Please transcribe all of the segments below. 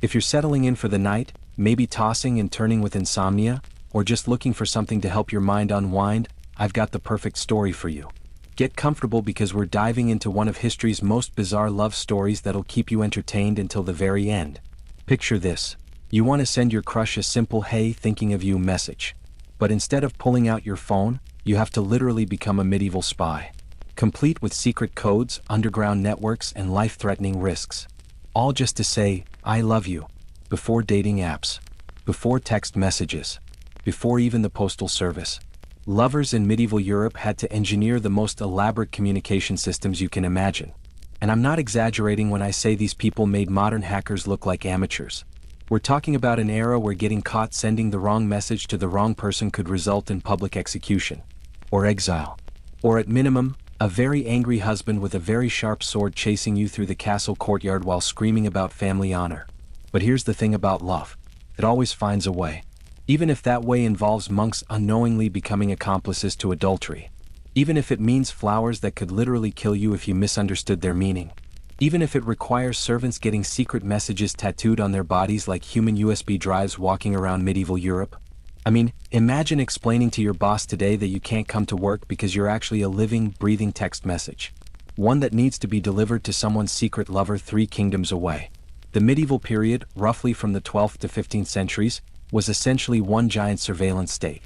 If you're settling in for the night, maybe tossing and turning with insomnia, or just looking for something to help your mind unwind, I've got the perfect story for you. Get comfortable because we're diving into one of history's most bizarre love stories that'll keep you entertained until the very end. Picture this. You want to send your crush a simple "hey, thinking of you" message. But instead of pulling out your phone, you have to literally become a medieval spy. Complete with secret codes, underground networks, and life-threatening risks. All just to say, "I love you," before dating apps, before text messages, before even the postal service. Lovers in medieval Europe had to engineer the most elaborate communication systems you can imagine. And I'm not exaggerating when I say these people made modern hackers look like amateurs. We're talking about an era where getting caught sending the wrong message to the wrong person could result in public execution, or exile, or at minimum, a very angry husband with a very sharp sword chasing you through the castle courtyard while screaming about family honor. But here's the thing about love. It always finds a way. Even if that way involves monks unknowingly becoming accomplices to adultery. Even if it means flowers that could literally kill you if you misunderstood their meaning. Even if it requires servants getting secret messages tattooed on their bodies like human USB drives walking around medieval Europe. I mean, imagine explaining to your boss today that you can't come to work because you're actually a living, breathing text message. One that needs to be delivered to someone's secret lover 3 kingdoms away. The medieval period, roughly from the 12th to 15th centuries, was essentially one giant surveillance state.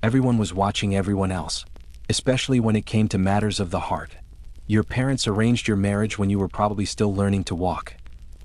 Everyone was watching everyone else, especially when it came to matters of the heart. Your parents arranged your marriage when you were probably still learning to walk.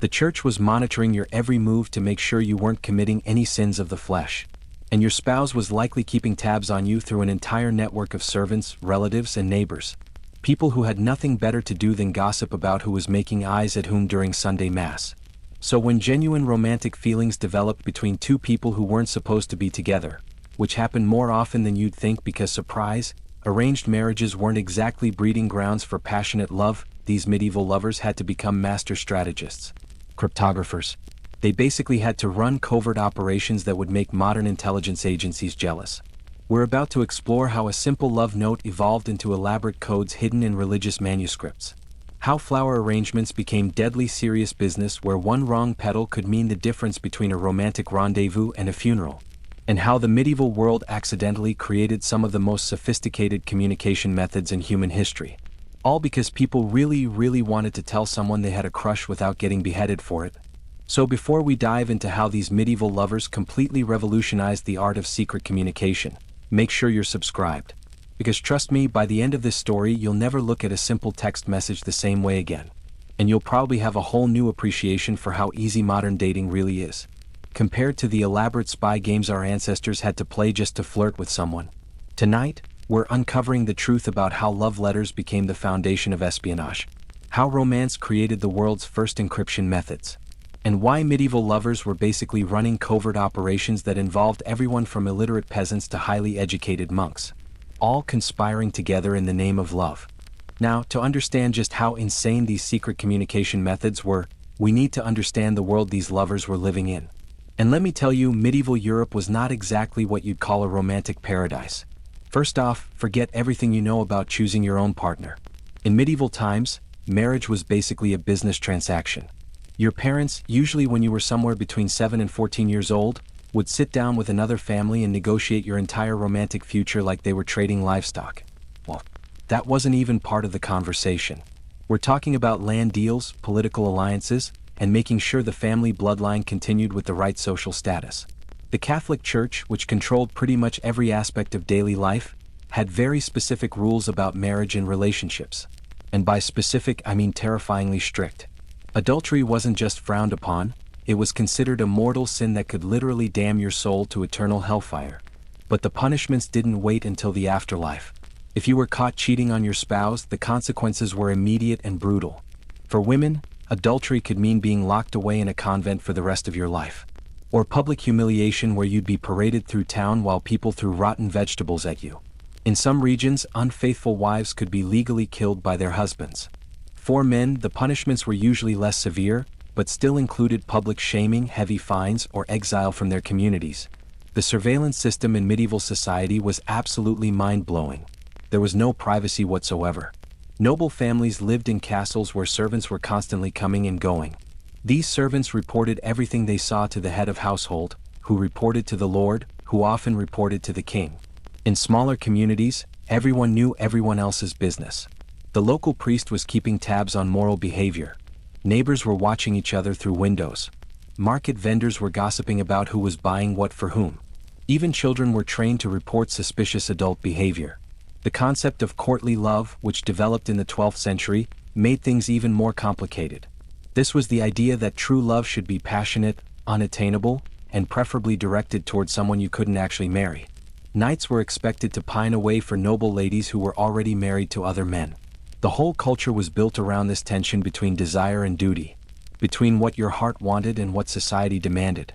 The church was monitoring your every move to make sure you weren't committing any sins of the flesh. And your spouse was likely keeping tabs on you through an entire network of servants, relatives, and neighbors. People who had nothing better to do than gossip about who was making eyes at whom during Sunday Mass. So when genuine romantic feelings developed between two people who weren't supposed to be together, which happened more often than you'd think because, surprise, arranged marriages weren't exactly breeding grounds for passionate love, these medieval lovers had to become master strategists. Cryptographers. They basically had to run covert operations that would make modern intelligence agencies jealous. We're about to explore how a simple love note evolved into elaborate codes hidden in religious manuscripts. How flower arrangements became deadly serious business where one wrong petal could mean the difference between a romantic rendezvous and a funeral. And how the medieval world accidentally created some of the most sophisticated communication methods in human history. All because people really wanted to tell someone they had a crush without getting beheaded for it. So before we dive into how these medieval lovers completely revolutionized the art of secret communication, make sure you're subscribed. Because trust me, by the end of this story you'll never look at a simple text message the same way again. And you'll probably have a whole new appreciation for how easy modern dating really is, compared to the elaborate spy games our ancestors had to play just to flirt with someone. Tonight, we're uncovering the truth about how love letters became the foundation of espionage, how romance created the world's first encryption methods, and why medieval lovers were basically running covert operations that involved everyone from illiterate peasants to highly educated monks, all conspiring together in the name of love. Now, to understand just how insane these secret communication methods were, we need to understand the world these lovers were living in. And let me tell you, medieval Europe was not exactly what you'd call a romantic paradise. First off, forget everything you know about choosing your own partner. In medieval times, marriage was basically a business transaction. Your parents, usually when you were somewhere between 7 and 14 years old, would sit down with another family and negotiate your entire romantic future like they were trading livestock. Well, that wasn't even part of the conversation. We're talking about land deals, political alliances, and making sure the family bloodline continued with the right social status. The Catholic Church, which controlled pretty much every aspect of daily life, had very specific rules about marriage and relationships. And by specific, I mean terrifyingly strict. Adultery wasn't just frowned upon, it was considered a mortal sin that could literally damn your soul to eternal hellfire. But the punishments didn't wait until the afterlife. If you were caught cheating on your spouse, the consequences were immediate and brutal. For women, adultery could mean being locked away in a convent for the rest of your life. Or public humiliation where you'd be paraded through town while people threw rotten vegetables at you. In some regions, unfaithful wives could be legally killed by their husbands. For men, the punishments were usually less severe, but still included public shaming, heavy fines, or exile from their communities. The surveillance system in medieval society was absolutely mind-blowing. There was no privacy whatsoever. Noble families lived in castles where servants were constantly coming and going. These servants reported everything they saw to the head of household, who reported to the Lord, who often reported to the king. In smaller communities, everyone knew everyone else's business. The local priest was keeping tabs on moral behavior. Neighbors were watching each other through windows. Market vendors were gossiping about who was buying what for whom. Even children were trained to report suspicious adult behavior. The concept of courtly love, which developed in the 12th century, made things even more complicated. This was the idea that true love should be passionate, unattainable, and preferably directed toward someone you couldn't actually marry. Knights were expected to pine away for noble ladies who were already married to other men. The whole culture was built around this tension between desire and duty, between what your heart wanted and what society demanded.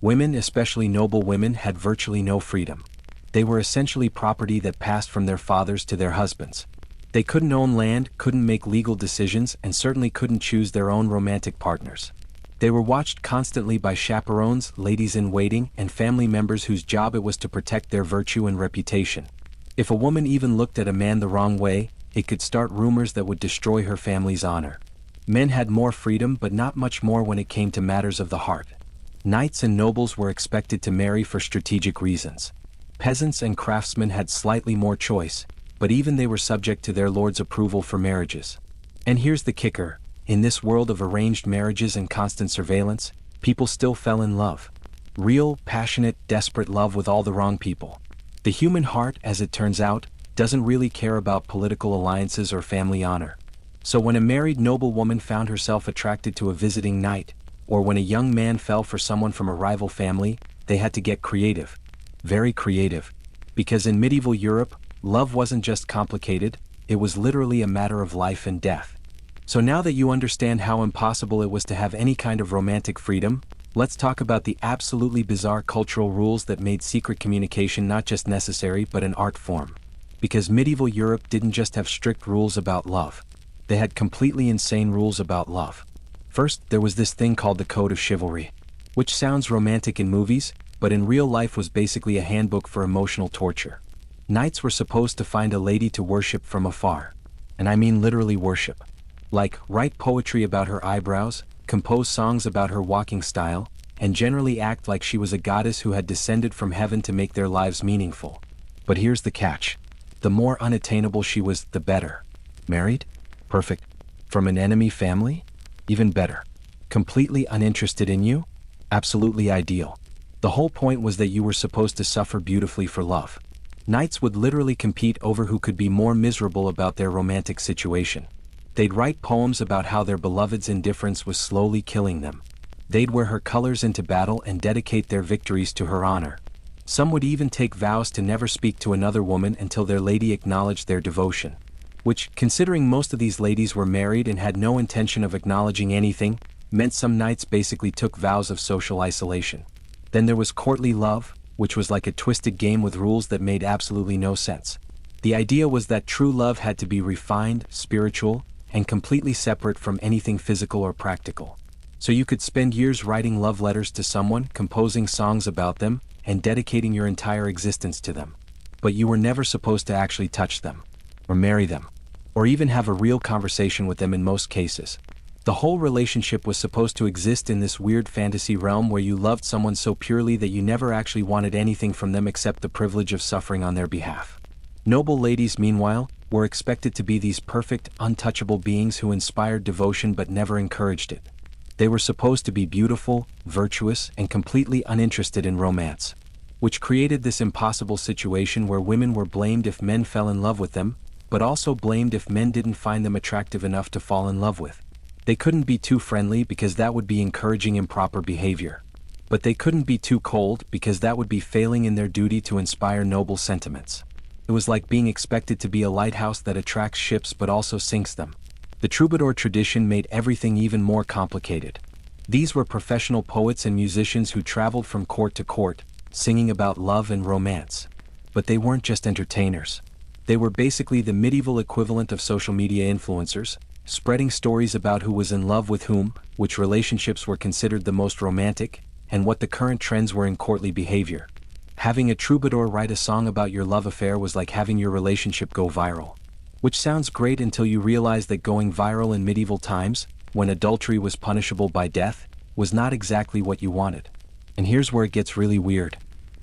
Women, especially noble women, had virtually no freedom. They were essentially property that passed from their fathers to their husbands. They couldn't own land, couldn't make legal decisions, and certainly couldn't choose their own romantic partners. They were watched constantly by chaperones, ladies-in-waiting, and family members whose job it was to protect their virtue and reputation. If a woman even looked at a man the wrong way, it could start rumors that would destroy her family's honor. Men had more freedom, but not much more when it came to matters of the heart. Knights and nobles were expected to marry for strategic reasons. Peasants and craftsmen had slightly more choice, but even they were subject to their lord's approval for marriages. And here's the kicker: in this world of arranged marriages and constant surveillance, people still fell in love. Real, passionate, desperate love with all the wrong people. The human heart, as it turns out, doesn't really care about political alliances or family honor. So when a married noblewoman found herself attracted to a visiting knight, or when a young man fell for someone from a rival family, they had to get creative. Very creative. Because in medieval Europe, love wasn't just complicated, it was literally a matter of life and death. So now that you understand how impossible it was to have any kind of romantic freedom, let's talk about the absolutely bizarre cultural rules that made secret communication not just necessary but an art form. Because medieval Europe didn't just have strict rules about love. They had completely insane rules about love. First, there was this thing called the Code of Chivalry, which sounds romantic in movies, but in real life was basically a handbook for emotional torture. Knights were supposed to find a lady to worship from afar. And I mean literally worship. Like, write poetry about her eyebrows, compose songs about her walking style, and generally act like she was a goddess who had descended from heaven to make their lives meaningful. But here's the catch. The more unattainable she was, the better. Married? Perfect. From an enemy family? Even better. Completely uninterested in you? Absolutely ideal. The whole point was that you were supposed to suffer beautifully for love. Knights would literally compete over who could be more miserable about their romantic situation. They'd write poems about how their beloved's indifference was slowly killing them. They'd wear her colors into battle and dedicate their victories to her honor. Some would even take vows to never speak to another woman until their lady acknowledged their devotion. Which, considering most of these ladies were married and had no intention of acknowledging anything, meant some knights basically took vows of social isolation. Then there was courtly love, which was like a twisted game with rules that made absolutely no sense. The idea was that true love had to be refined, spiritual, and completely separate from anything physical or practical. So you could spend years writing love letters to someone, composing songs about them, and dedicating your entire existence to them. But you were never supposed to actually touch them, or marry them, or even have a real conversation with them in most cases. The whole relationship was supposed to exist in this weird fantasy realm where you loved someone so purely that you never actually wanted anything from them except the privilege of suffering on their behalf. Noble ladies, meanwhile, were expected to be these perfect, untouchable beings who inspired devotion but never encouraged it. They were supposed to be beautiful, virtuous, and completely uninterested in romance, which created this impossible situation where women were blamed if men fell in love with them, but also blamed if men didn't find them attractive enough to fall in love with. They couldn't be too friendly because that would be encouraging improper behavior. But they couldn't be too cold because that would be failing in their duty to inspire noble sentiments. It was like being expected to be a lighthouse that attracts ships but also sinks them. The troubadour tradition made everything even more complicated. These were professional poets and musicians who traveled from court to court, singing about love and romance. But they weren't just entertainers. They were basically the medieval equivalent of social media influencers, spreading stories about who was in love with whom, which relationships were considered the most romantic, and what the current trends were in courtly behavior. Having a troubadour write a song about your love affair was like having your relationship go viral. Which sounds great until you realize that going viral in medieval times when adultery was punishable by death, was not exactly what you wanted. And here's where it gets really weird.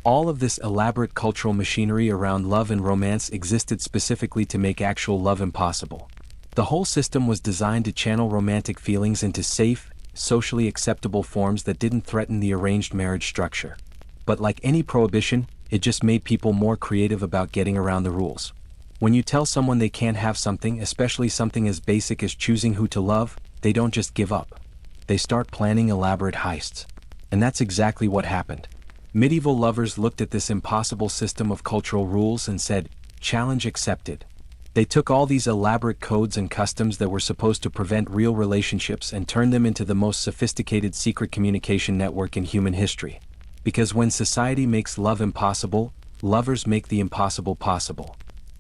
All of this elaborate cultural machinery around love and romance existed specifically to make actual love impossible. The whole system was designed to channel romantic feelings into safe, socially acceptable forms that didn't threaten the arranged marriage structure. But like any prohibition, it just made people more creative about getting around the rules. When you tell someone they can't have something, especially something as basic as choosing who to love, they don't just give up. They start planning elaborate heists. And that's exactly what happened. Medieval lovers looked at this impossible system of cultural rules and said, "Challenge accepted." They took all these elaborate codes and customs that were supposed to prevent real relationships and turned them into the most sophisticated secret communication network in human history. Because when society makes love impossible, lovers make the impossible possible.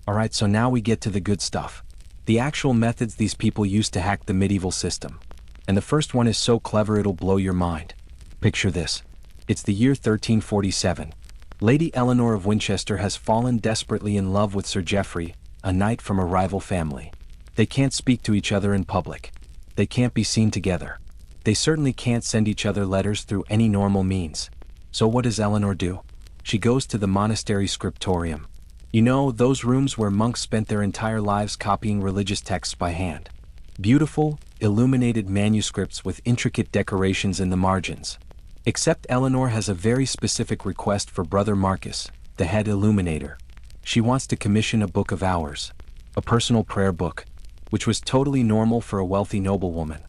Alright, so now we get to the good stuff. The actual methods these people used to hack the medieval system. And the first one is so clever it'll blow your mind. Picture this. It's the year 1347. Lady Eleanor of Winchester has fallen desperately in love with Sir Geoffrey, a knight from a rival family. They can't speak to each other in public. They can't be seen together. They certainly can't send each other letters through any normal means. So what does Eleanor do? She goes to the monastery scriptorium. You know, those rooms where monks spent their entire lives copying religious texts by hand. Beautiful, illuminated manuscripts with intricate decorations in the margins. Except Eleanor has a very specific request for Brother Marcus, the head illuminator. She wants to commission a book of hours. A personal prayer book. Which was totally normal for a wealthy noblewoman.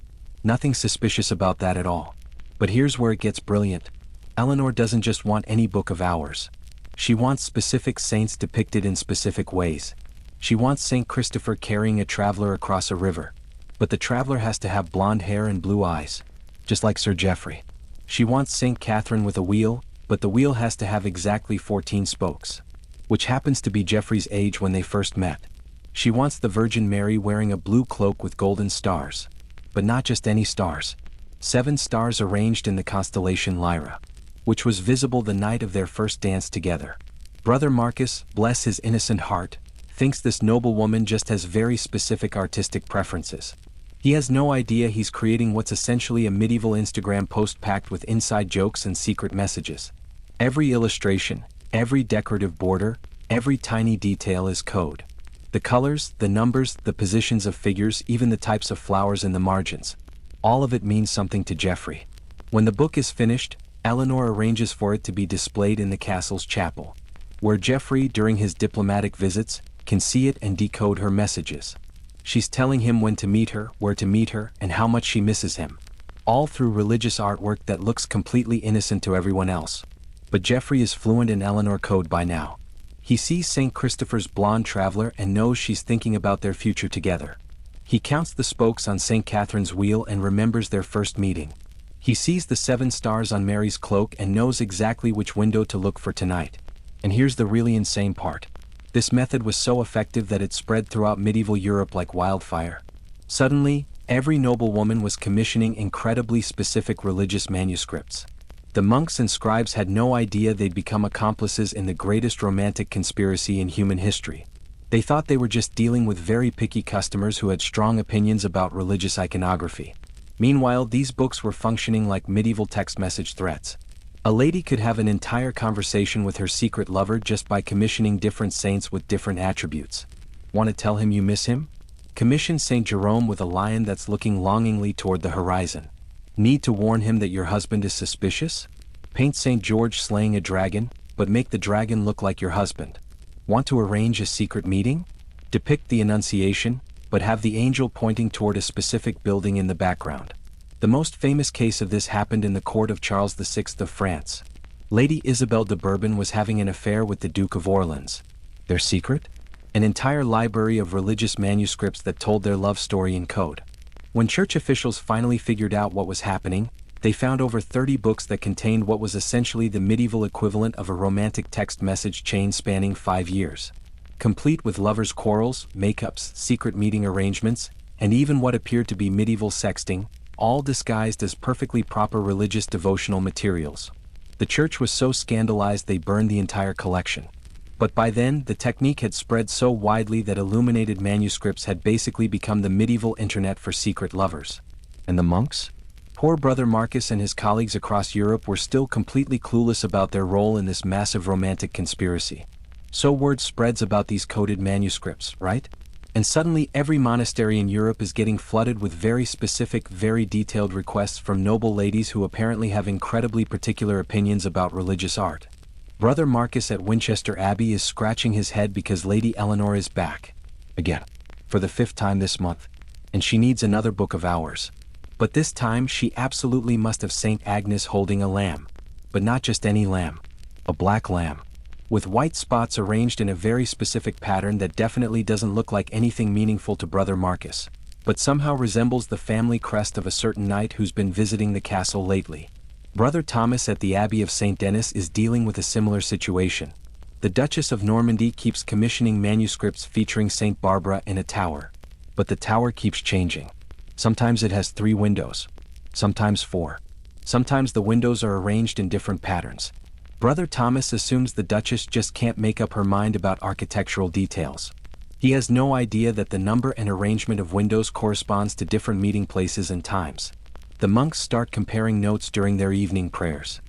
Nothing suspicious about that at all. But here's where it gets brilliant. Eleanor doesn't just want any book of hours. She wants specific saints depicted in specific ways. She wants Saint Christopher carrying a traveler across a river. But the traveler has to have blonde hair and blue eyes. Just like Sir Geoffrey. She wants Saint Catherine with a wheel, but the wheel has to have exactly 14 spokes. Which happens to be Geoffrey's age when they first met. She wants the Virgin Mary wearing a blue cloak with golden stars. But not just any stars. 7 stars arranged in the constellation Lyra. Which was visible the night of their first dance together. Brother Marcus, bless his innocent heart, thinks this noblewoman just has very specific artistic preferences. He has no idea he's creating what's essentially a medieval Instagram post packed with inside jokes and secret messages. Every illustration, every decorative border, every tiny detail is code. The colors, the numbers, the positions of figures, even the types of flowers in the margins. All of it means something to Geoffrey. When the book is finished, Eleanor arranges for it to be displayed in the castle's chapel, where Geoffrey, during his diplomatic visits, can see it and decode her messages. She's telling him when to meet her, where to meet her, and how much she misses him. All through religious artwork that looks completely innocent to everyone else. But Geoffrey is fluent in Eleanor code by now. He sees St. Christopher's blonde traveler and knows she's thinking about their future together. He counts the spokes on St. Catherine's wheel and remembers their first meeting. He sees the 7 stars on Mary's cloak and knows exactly which window to look for tonight. And here's the really insane part. This method was so effective that it spread throughout medieval Europe like wildfire. Suddenly, every noblewoman was commissioning incredibly specific religious manuscripts. The monks and scribes had no idea they'd become accomplices in the greatest romantic conspiracy in human history. They thought they were just dealing with very picky customers who had strong opinions about religious iconography. Meanwhile, these books were functioning like medieval text message threads. A lady could have an entire conversation with her secret lover just by commissioning different saints with different attributes. Want to tell him you miss him? Commission Saint Jerome with a lion that's looking longingly toward the horizon. Need to warn him that your husband is suspicious? Paint Saint George slaying a dragon, but make the dragon look like your husband. Want to arrange a secret meeting? Depict the Annunciation, but have the angel pointing toward a specific building in the background. The most famous case of this happened in the court of Charles VI of France. Lady Isabel de Bourbon was having an affair with the Duke of Orleans. Their secret? An entire library of religious manuscripts that told their love story in code. When church officials finally figured out what was happening, they found over 30 books that contained what was essentially the medieval equivalent of a romantic text message chain spanning 5 years. Complete with lovers' quarrels, makeups, secret meeting arrangements, and even what appeared to be medieval sexting, all disguised as perfectly proper religious devotional materials. The church was so scandalized they burned the entire collection. But by then, the technique had spread so widely that illuminated manuscripts had basically become the medieval internet for secret lovers. And the monks? Poor Brother Marcus and his colleagues across Europe were still completely clueless about their role in this massive romantic conspiracy. So word spreads about these coded manuscripts, right? And suddenly every monastery in Europe is getting flooded with very specific, very detailed requests from noble ladies who apparently have incredibly particular opinions about religious art. Brother Marcus at Winchester Abbey is scratching his head because Lady Eleanor is back. Again. For the 5th time this month. And she needs another book of hours. But this time she absolutely must have Saint Agnes holding a lamb. But not just any lamb. A black lamb. With white spots arranged in a very specific pattern that definitely doesn't look like anything meaningful to Brother Marcus, but somehow resembles the family crest of a certain knight who's been visiting the castle lately. Brother Thomas at the Abbey of St. Denis is dealing with a similar situation. The Duchess of Normandy keeps commissioning manuscripts featuring St. Barbara in a tower. But the tower keeps changing. Sometimes it has 3 windows. Sometimes 4. Sometimes the windows are arranged in different patterns. Brother Thomas assumes the Duchess just can't make up her mind about architectural details. He has no idea that the number and arrangement of windows corresponds to different meeting places and times. The monks start comparing notes during their evening prayers.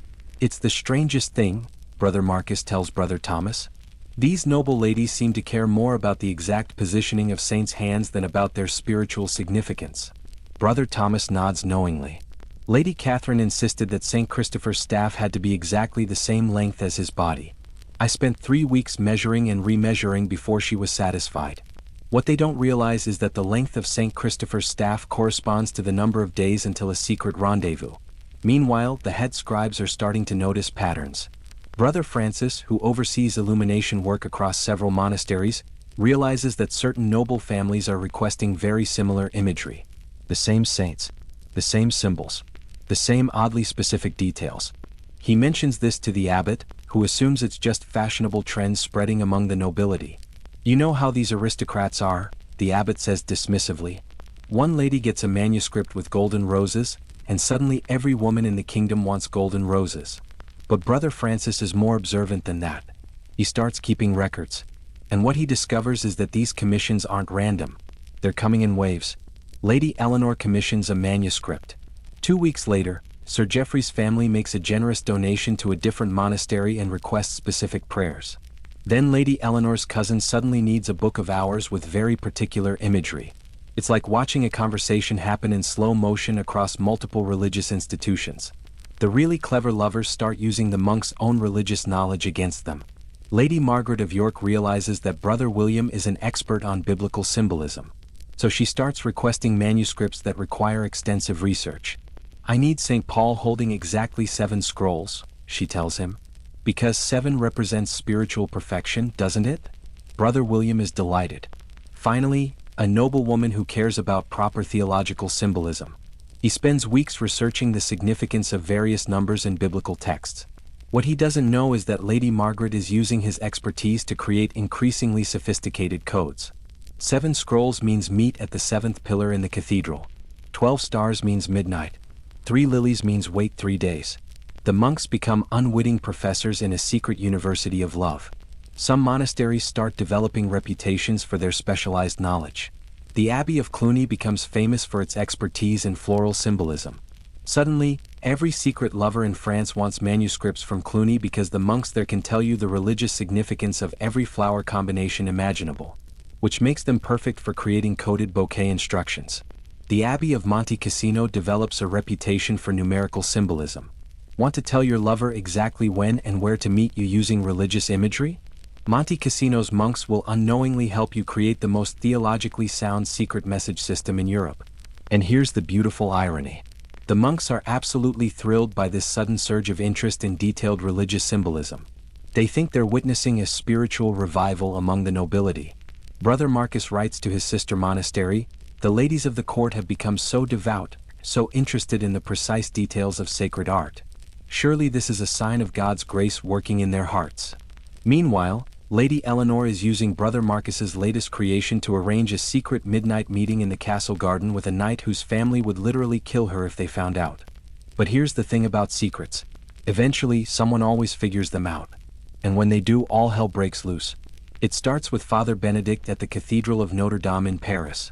It's the strangest thing, Brother Marcus tells Brother Thomas. These noble ladies seem to care more about the exact positioning of saints' hands than about their spiritual significance. Brother Thomas nods knowingly. Lady Catherine insisted that St. Christopher's staff had to be exactly the same length as his body. I spent 3 weeks measuring and remeasuring before she was satisfied. What they don't realize is that the length of St. Christopher's staff corresponds to the number of days until a secret rendezvous. Meanwhile, the head scribes are starting to notice patterns. Brother Francis, who oversees illumination work across several monasteries, realizes that certain noble families are requesting very similar imagery. The same saints, the same symbols, the same oddly specific details. He mentions this to the abbot, who assumes it's just fashionable trends spreading among the nobility. You know how these aristocrats are, the abbot says dismissively. One lady gets a manuscript with golden roses, and suddenly every woman in the kingdom wants golden roses. But Brother Francis is more observant than that. He starts keeping records. And what he discovers is that these commissions aren't random. They're coming in waves. Lady Eleanor commissions a manuscript. 2 weeks later, Sir Geoffrey's family makes a generous donation to a different monastery and requests specific prayers. Then Lady Eleanor's cousin suddenly needs a book of hours with very particular imagery. It's like watching a conversation happen in slow motion across multiple religious institutions. The really clever lovers start using the monks' own religious knowledge against them. Lady Margaret of York realizes that Brother William is an expert on biblical symbolism. So she starts requesting manuscripts that require extensive research. I need St. Paul holding exactly 7 scrolls, she tells him. Because 7 represents spiritual perfection, doesn't it? Brother William is delighted. Finally, a noble woman who cares about proper theological symbolism. He spends weeks researching the significance of various numbers in biblical texts. What he doesn't know is that Lady Margaret is using his expertise to create increasingly sophisticated codes. 7 scrolls means meet at the 7th pillar in the cathedral. 12 stars means midnight. 3 lilies means wait 3 days. The monks become unwitting professors in a secret university of love. Some monasteries start developing reputations for their specialized knowledge. The Abbey of Cluny becomes famous for its expertise in floral symbolism. Suddenly, every secret lover in France wants manuscripts from Cluny because the monks there can tell you the religious significance of every flower combination imaginable, which makes them perfect for creating coded bouquet instructions. The Abbey of Monte Cassino develops a reputation for numerical symbolism. Want to tell your lover exactly when and where to meet you using religious imagery? Monte Cassino's monks will unknowingly help you create the most theologically sound secret message system in Europe. And here's the beautiful irony. The monks are absolutely thrilled by this sudden surge of interest in detailed religious symbolism. They think they're witnessing a spiritual revival among the nobility. Brother Marcus writes to his sister monastery, "The ladies of the court have become so devout, so interested in the precise details of sacred art. Surely this is a sign of God's grace working in their hearts." Meanwhile, Lady Eleanor is using Brother Marcus's latest creation to arrange a secret midnight meeting in the castle garden with a knight whose family would literally kill her if they found out. But here's the thing about secrets. Eventually, someone always figures them out. And when they do, all hell breaks loose. It starts with Father Benedict at the Cathedral of Notre Dame in Paris.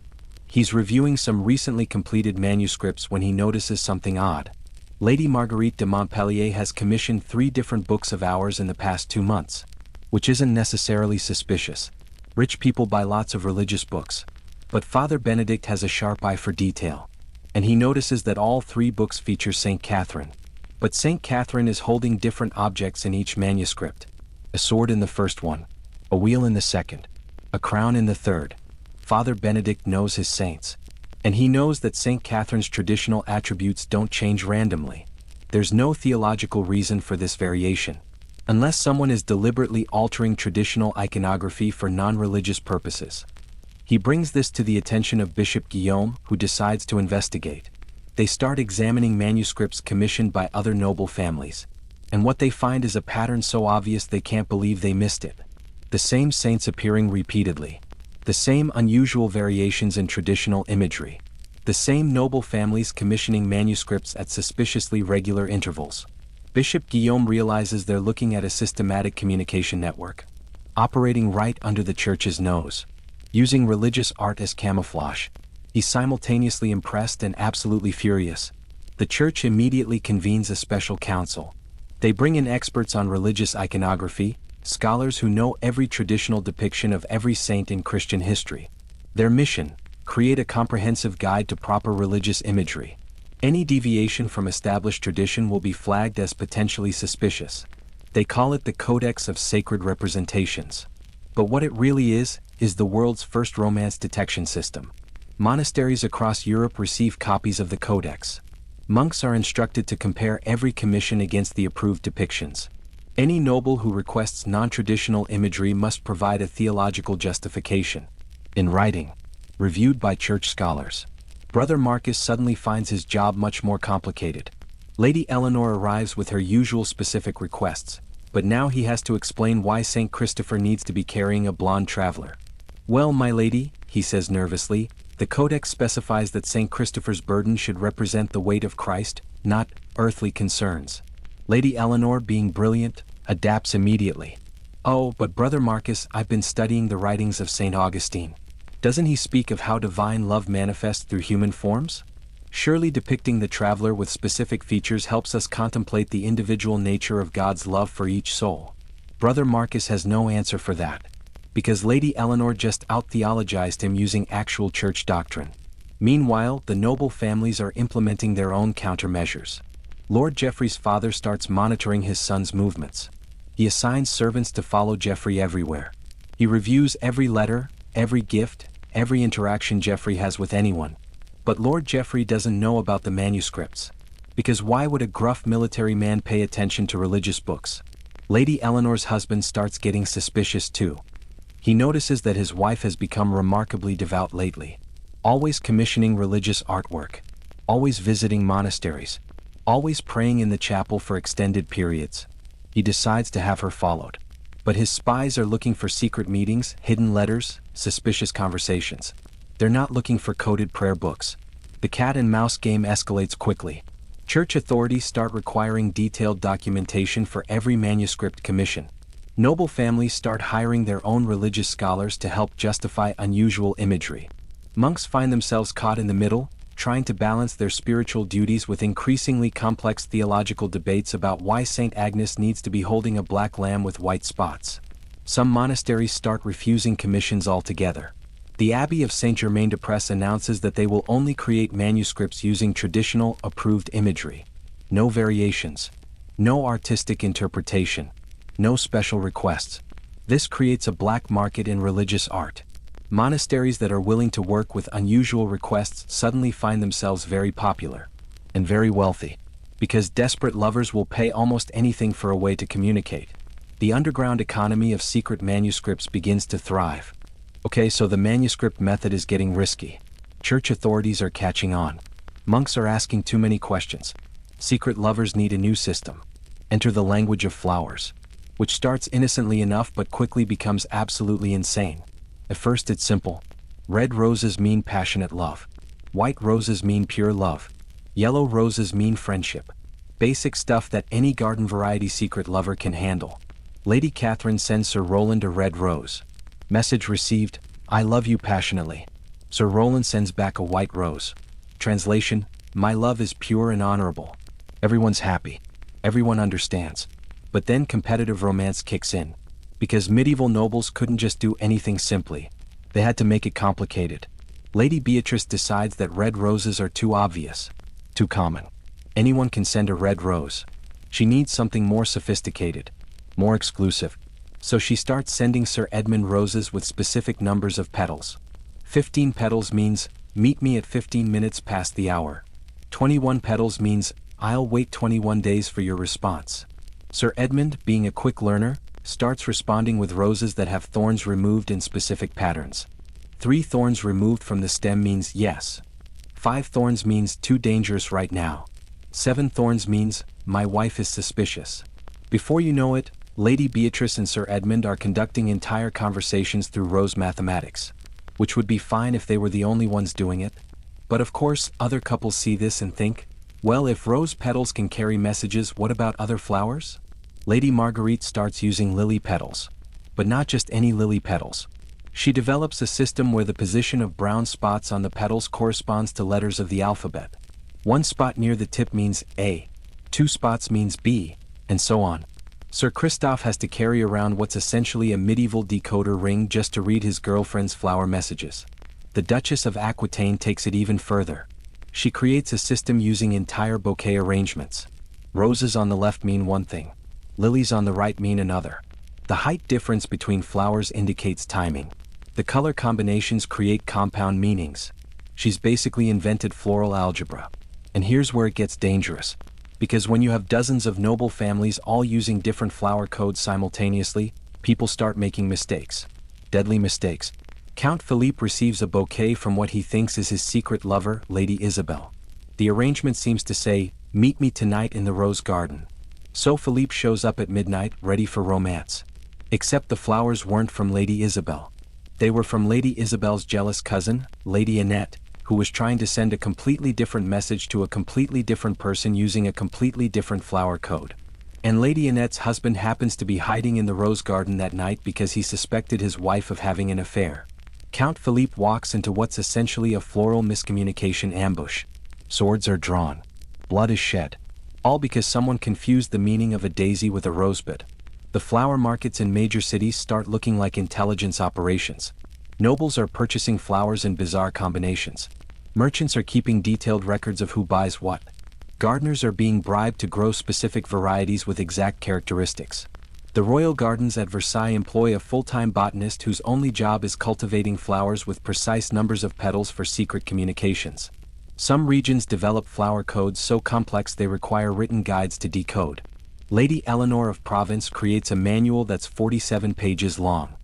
He's reviewing some recently completed manuscripts when he notices something odd. Lady Marguerite de Montpellier has commissioned 3 different books of hours in the past 2 months, which isn't necessarily suspicious. Rich people buy lots of religious books. But Father Benedict has a sharp eye for detail, and he notices that all 3 books feature Saint Catherine. But Saint Catherine is holding different objects in each manuscript. A sword in the first one, a wheel in the second, a crown in the third. Father Benedict knows his saints, and he knows that Saint Catherine's traditional attributes don't change randomly. There's no theological reason for this variation, unless someone is deliberately altering traditional iconography for non-religious purposes. He brings this to the attention of Bishop Guillaume, who decides to investigate. They start examining manuscripts commissioned by other noble families, and what they find is a pattern so obvious they can't believe they missed it. The same saints appearing repeatedly, the same unusual variations in traditional imagery, the same noble families commissioning manuscripts at suspiciously regular intervals. Bishop Guillaume realizes they're looking at a systematic communication network, operating right under the church's nose, using religious art as camouflage. He's simultaneously impressed and absolutely furious. The church immediately convenes a special council. They bring in experts on religious iconography, scholars who know every traditional depiction of every saint in Christian history. Their mission: create a comprehensive guide to proper religious imagery. Any deviation from established tradition will be flagged as potentially suspicious. They call it the Codex of Sacred Representations. But what it really is the world's first romance detection system. Monasteries across Europe receive copies of the Codex. Monks are instructed to compare every commission against the approved depictions. Any noble who requests non-traditional imagery must provide a theological justification, in writing, reviewed by church scholars. Brother Marcus suddenly finds his job much more complicated. Lady Eleanor arrives with her usual specific requests, but now he has to explain why St. Christopher needs to be carrying a blonde traveler. "Well, my lady," he says nervously, "the Codex specifies that St. Christopher's burden should represent the weight of Christ, not earthly concerns." Lady Eleanor, being brilliant, adapts immediately. "Oh, but Brother Marcus, I've been studying the writings of St. Augustine. Doesn't he speak of how divine love manifests through human forms? Surely depicting the traveler with specific features helps us contemplate the individual nature of God's love for each soul." Brother Marcus has no answer for that, because Lady Eleanor just out-theologized him using actual church doctrine. Meanwhile, the noble families are implementing their own countermeasures. Lord Geoffrey's father starts monitoring his son's movements. He assigns servants to follow Geoffrey everywhere. He reviews every letter, every gift, every interaction Geoffrey has with anyone. But Lord Geoffrey doesn't know about the manuscripts. Because why would a gruff military man pay attention to religious books? Lady Eleanor's husband starts getting suspicious too. He notices that his wife has become remarkably devout lately. Always commissioning religious artwork. Always visiting monasteries. Always praying in the chapel for extended periods. He decides to have her followed. But his spies are looking for secret meetings, hidden letters, suspicious conversations. They're not looking for coded prayer books. The cat and mouse game escalates quickly. Church authorities start requiring detailed documentation for every manuscript commission. Noble families start hiring their own religious scholars to help justify unusual imagery. Monks find themselves caught in the middle, trying to balance their spiritual duties with increasingly complex theological debates about why St. Agnes needs to be holding a black lamb with white spots. Some monasteries start refusing commissions altogether. The Abbey of Saint-Germain-des-Prés announces that they will only create manuscripts using traditional, approved imagery. No variations. No artistic interpretation. No special requests. This creates a black market in religious art. Monasteries that are willing to work with unusual requests suddenly find themselves very popular and very wealthy, because desperate lovers will pay almost anything for a way to communicate. The underground economy of secret manuscripts begins to thrive. Okay, so the manuscript method is getting risky. Church authorities are catching on. Monks are asking too many questions. Secret lovers need a new system. Enter the language of flowers, which starts innocently enough but quickly becomes absolutely insane. At first it's simple. Red roses mean passionate love. White roses mean pure love. Yellow roses mean friendship. Basic stuff that any garden variety secret lover can handle. Lady Catherine sends Sir Roland a red rose. Message received: I love you passionately. Sir Roland sends back a white rose. Translation: my love is pure and honorable. Everyone's happy. Everyone understands. But then competitive romance kicks in. Because medieval nobles couldn't just do anything simply. They had to make it complicated. Lady Beatrice decides that red roses are too obvious. Too common. Anyone can send a red rose. She needs something more sophisticated. More exclusive. So she starts sending Sir Edmund roses with specific numbers of petals. 15 petals means, meet me at 15 minutes past the hour. 21 petals means, I'll wait 21 days for your response. Sir Edmund, being a quick learner, starts responding with roses that have thorns removed in specific patterns. 3 thorns removed from the stem means yes. 5 thorns means too dangerous right now. 7 thorns means, my wife is suspicious. Before you know it, Lady Beatrice and Sir Edmund are conducting entire conversations through rose mathematics. Which would be fine if they were the only ones doing it. But of course, other couples see this and think, well, if rose petals can carry messages, what about other flowers? Lady Marguerite starts using lily petals. But not just any lily petals. She develops a system where the position of brown spots on the petals corresponds to letters of the alphabet. 1 spot near the tip means A, 2 spots means B, and so on. Sir Christophe has to carry around what's essentially a medieval decoder ring just to read his girlfriend's flower messages. The Duchess of Aquitaine takes it even further. She creates a system using entire bouquet arrangements. Roses on the left mean one thing. Lilies on the right mean another. The height difference between flowers indicates timing. The color combinations create compound meanings. She's basically invented floral algebra. And here's where it gets dangerous. Because when you have dozens of noble families all using different flower codes simultaneously, people start making mistakes. Deadly mistakes. Count Philippe receives a bouquet from what he thinks is his secret lover, Lady Isabel. The arrangement seems to say, meet me tonight in the rose garden. So Philippe shows up at midnight, ready for romance. Except the flowers weren't from Lady Isabel. They were from Lady Isabel's jealous cousin, Lady Annette, who was trying to send a completely different message to a completely different person using a completely different flower code. And Lady Annette's husband happens to be hiding in the rose garden that night because he suspected his wife of having an affair. Count Philippe walks into what's essentially a floral miscommunication ambush. Swords are drawn. Blood is shed. All because someone confused the meaning of a daisy with a rosebud. The flower markets in major cities start looking like intelligence operations. Nobles are purchasing flowers in bizarre combinations. Merchants are keeping detailed records of who buys what. Gardeners are being bribed to grow specific varieties with exact characteristics. The royal gardens at Versailles employ a full-time botanist whose only job is cultivating flowers with precise numbers of petals for secret communications. Some regions develop flower codes so complex they require written guides to decode. Lady Eleanor of Provence creates a manual that's 47 pages long.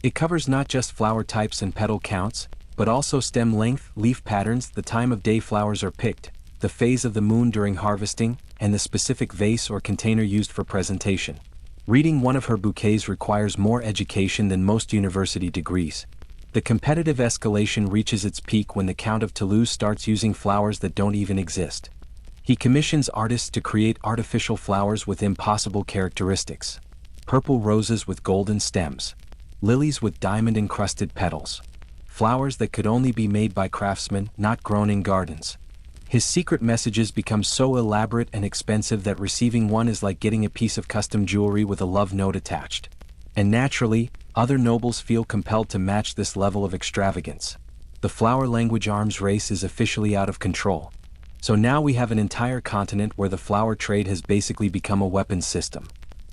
It covers not just flower types and petal counts, but also stem length, leaf patterns, the time of day flowers are picked, the phase of the moon during harvesting, and the specific vase or container used for presentation. Reading one of her bouquets requires more education than most university degrees. The competitive escalation reaches its peak when the Count of Toulouse starts using flowers that don't even exist. He commissions artists to create artificial flowers with impossible characteristics. Purple roses with golden stems. Lilies with diamond-encrusted petals. Flowers that could only be made by craftsmen, not grown in gardens. His secret messages become so elaborate and expensive that receiving one is like getting a piece of custom jewelry with a love note attached. And naturally, other nobles feel compelled to match this level of extravagance. The flower language arms race is officially out of control. So now we have an entire continent where the flower trade has basically become a weapons system.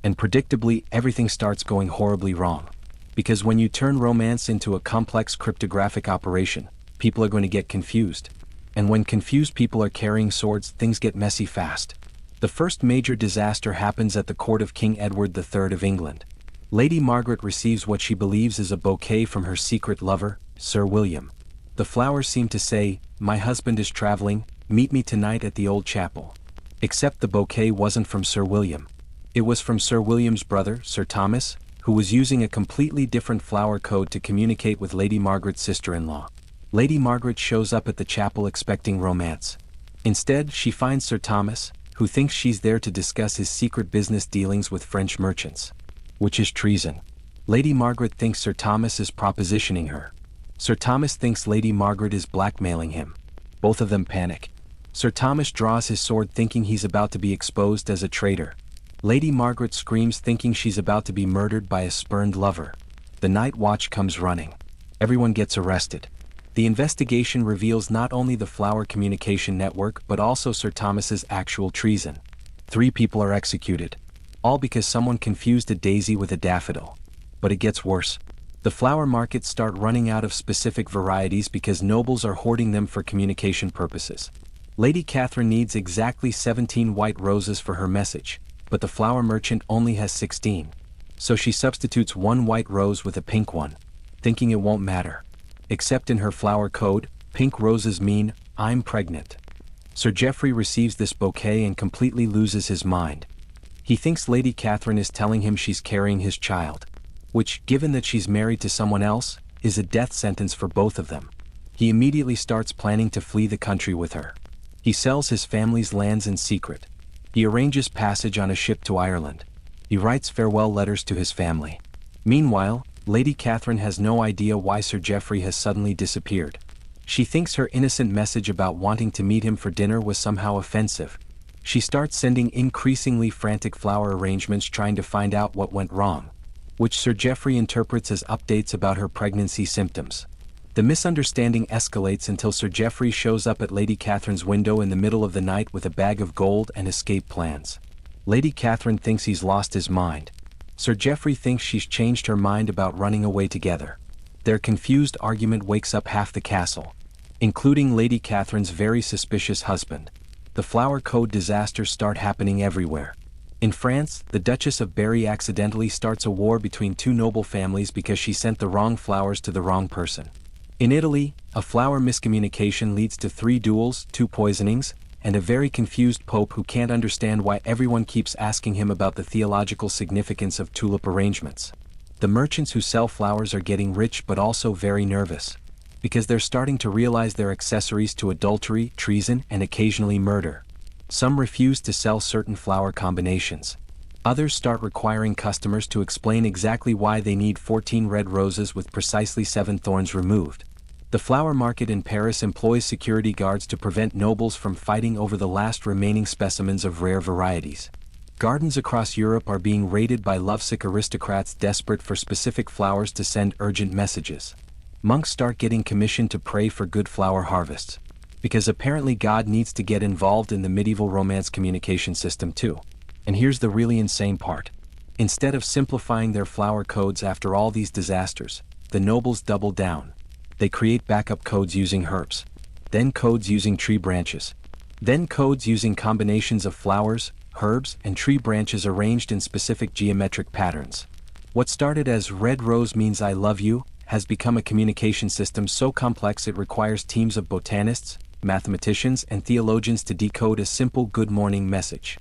And predictably, everything starts going horribly wrong. Because when you turn romance into a complex cryptographic operation, people are going to get confused. And when confused people are carrying swords, things get messy fast. The first major disaster happens at the court of King Edward III of England. Lady Margaret receives what she believes is a bouquet from her secret lover, Sir William. The flowers seem to say, "My husband is traveling, meet me tonight at the old chapel." Except the bouquet wasn't from Sir William. It was from Sir William's brother, Sir Thomas, who was using a completely different flower code to communicate with Lady Margaret's sister-in-law. Lady Margaret shows up at the chapel expecting romance. Instead, she finds Sir Thomas, who thinks she's there to discuss his secret business dealings with French merchants. Which is treason. Lady Margaret thinks Sir Thomas is propositioning her. Sir Thomas thinks Lady Margaret is blackmailing him. Both of them panic. Sir Thomas draws his sword thinking he's about to be exposed as a traitor. Lady Margaret screams thinking she's about to be murdered by a spurned lover. The night watch comes running. Everyone gets arrested. The investigation reveals not only the Flower Communication Network but also Sir Thomas's actual treason. 3 people are executed. All because someone confused a daisy with a daffodil. But it gets worse. The flower markets start running out of specific varieties because nobles are hoarding them for communication purposes. Lady Catherine needs exactly 17 white roses for her message, but the flower merchant only has 16. So she substitutes 1 white rose with a pink one, thinking it won't matter. Except in her flower code, pink roses mean, "I'm pregnant." Sir Geoffrey receives this bouquet and completely loses his mind. He thinks Lady Catherine is telling him she's carrying his child, which, given that she's married to someone else, is a death sentence for both of them. He immediately starts planning to flee the country with her. He sells his family's lands in secret. He arranges passage on a ship to Ireland. He writes farewell letters to his family. Meanwhile, Lady Catherine has no idea why Sir Geoffrey has suddenly disappeared. She thinks her innocent message about wanting to meet him for dinner was somehow offensive. She starts sending increasingly frantic flower arrangements trying to find out what went wrong, which Sir Geoffrey interprets as updates about her pregnancy symptoms. The misunderstanding escalates until Sir Geoffrey shows up at Lady Catherine's window in the middle of the night with a bag of gold and escape plans. Lady Catherine thinks he's lost his mind. Sir Geoffrey thinks she's changed her mind about running away together. Their confused argument wakes up half the castle, including Lady Catherine's very suspicious husband. The flower code disasters start happening everywhere. In France, the Duchess of Berry accidentally starts a war between 2 noble families because she sent the wrong flowers to the wrong person. In Italy, a flower miscommunication leads to 3 duels, 2 poisonings, and a very confused pope who can't understand why everyone keeps asking him about the theological significance of tulip arrangements. The merchants who sell flowers are getting rich but also very nervous, because they're starting to realize they're accessories to adultery, treason, and occasionally murder. Some refuse to sell certain flower combinations. Others start requiring customers to explain exactly why they need 14 red roses with precisely 7 thorns removed. The flower market in Paris employs security guards to prevent nobles from fighting over the last remaining specimens of rare varieties. Gardens across Europe are being raided by lovesick aristocrats desperate for specific flowers to send urgent messages. Monks start getting commissioned to pray for good flower harvests, because apparently God needs to get involved in the medieval Romance communication system too. And here's the really insane part. Instead of simplifying their flower codes after all these disasters, the nobles double down. They create backup codes using herbs, then codes using tree branches, then codes using combinations of flowers, herbs, and tree branches arranged in specific geometric patterns. What started as "red rose means I love you" has become a communication system so complex it requires teams of botanists, mathematicians, and theologians to decode a simple good morning message.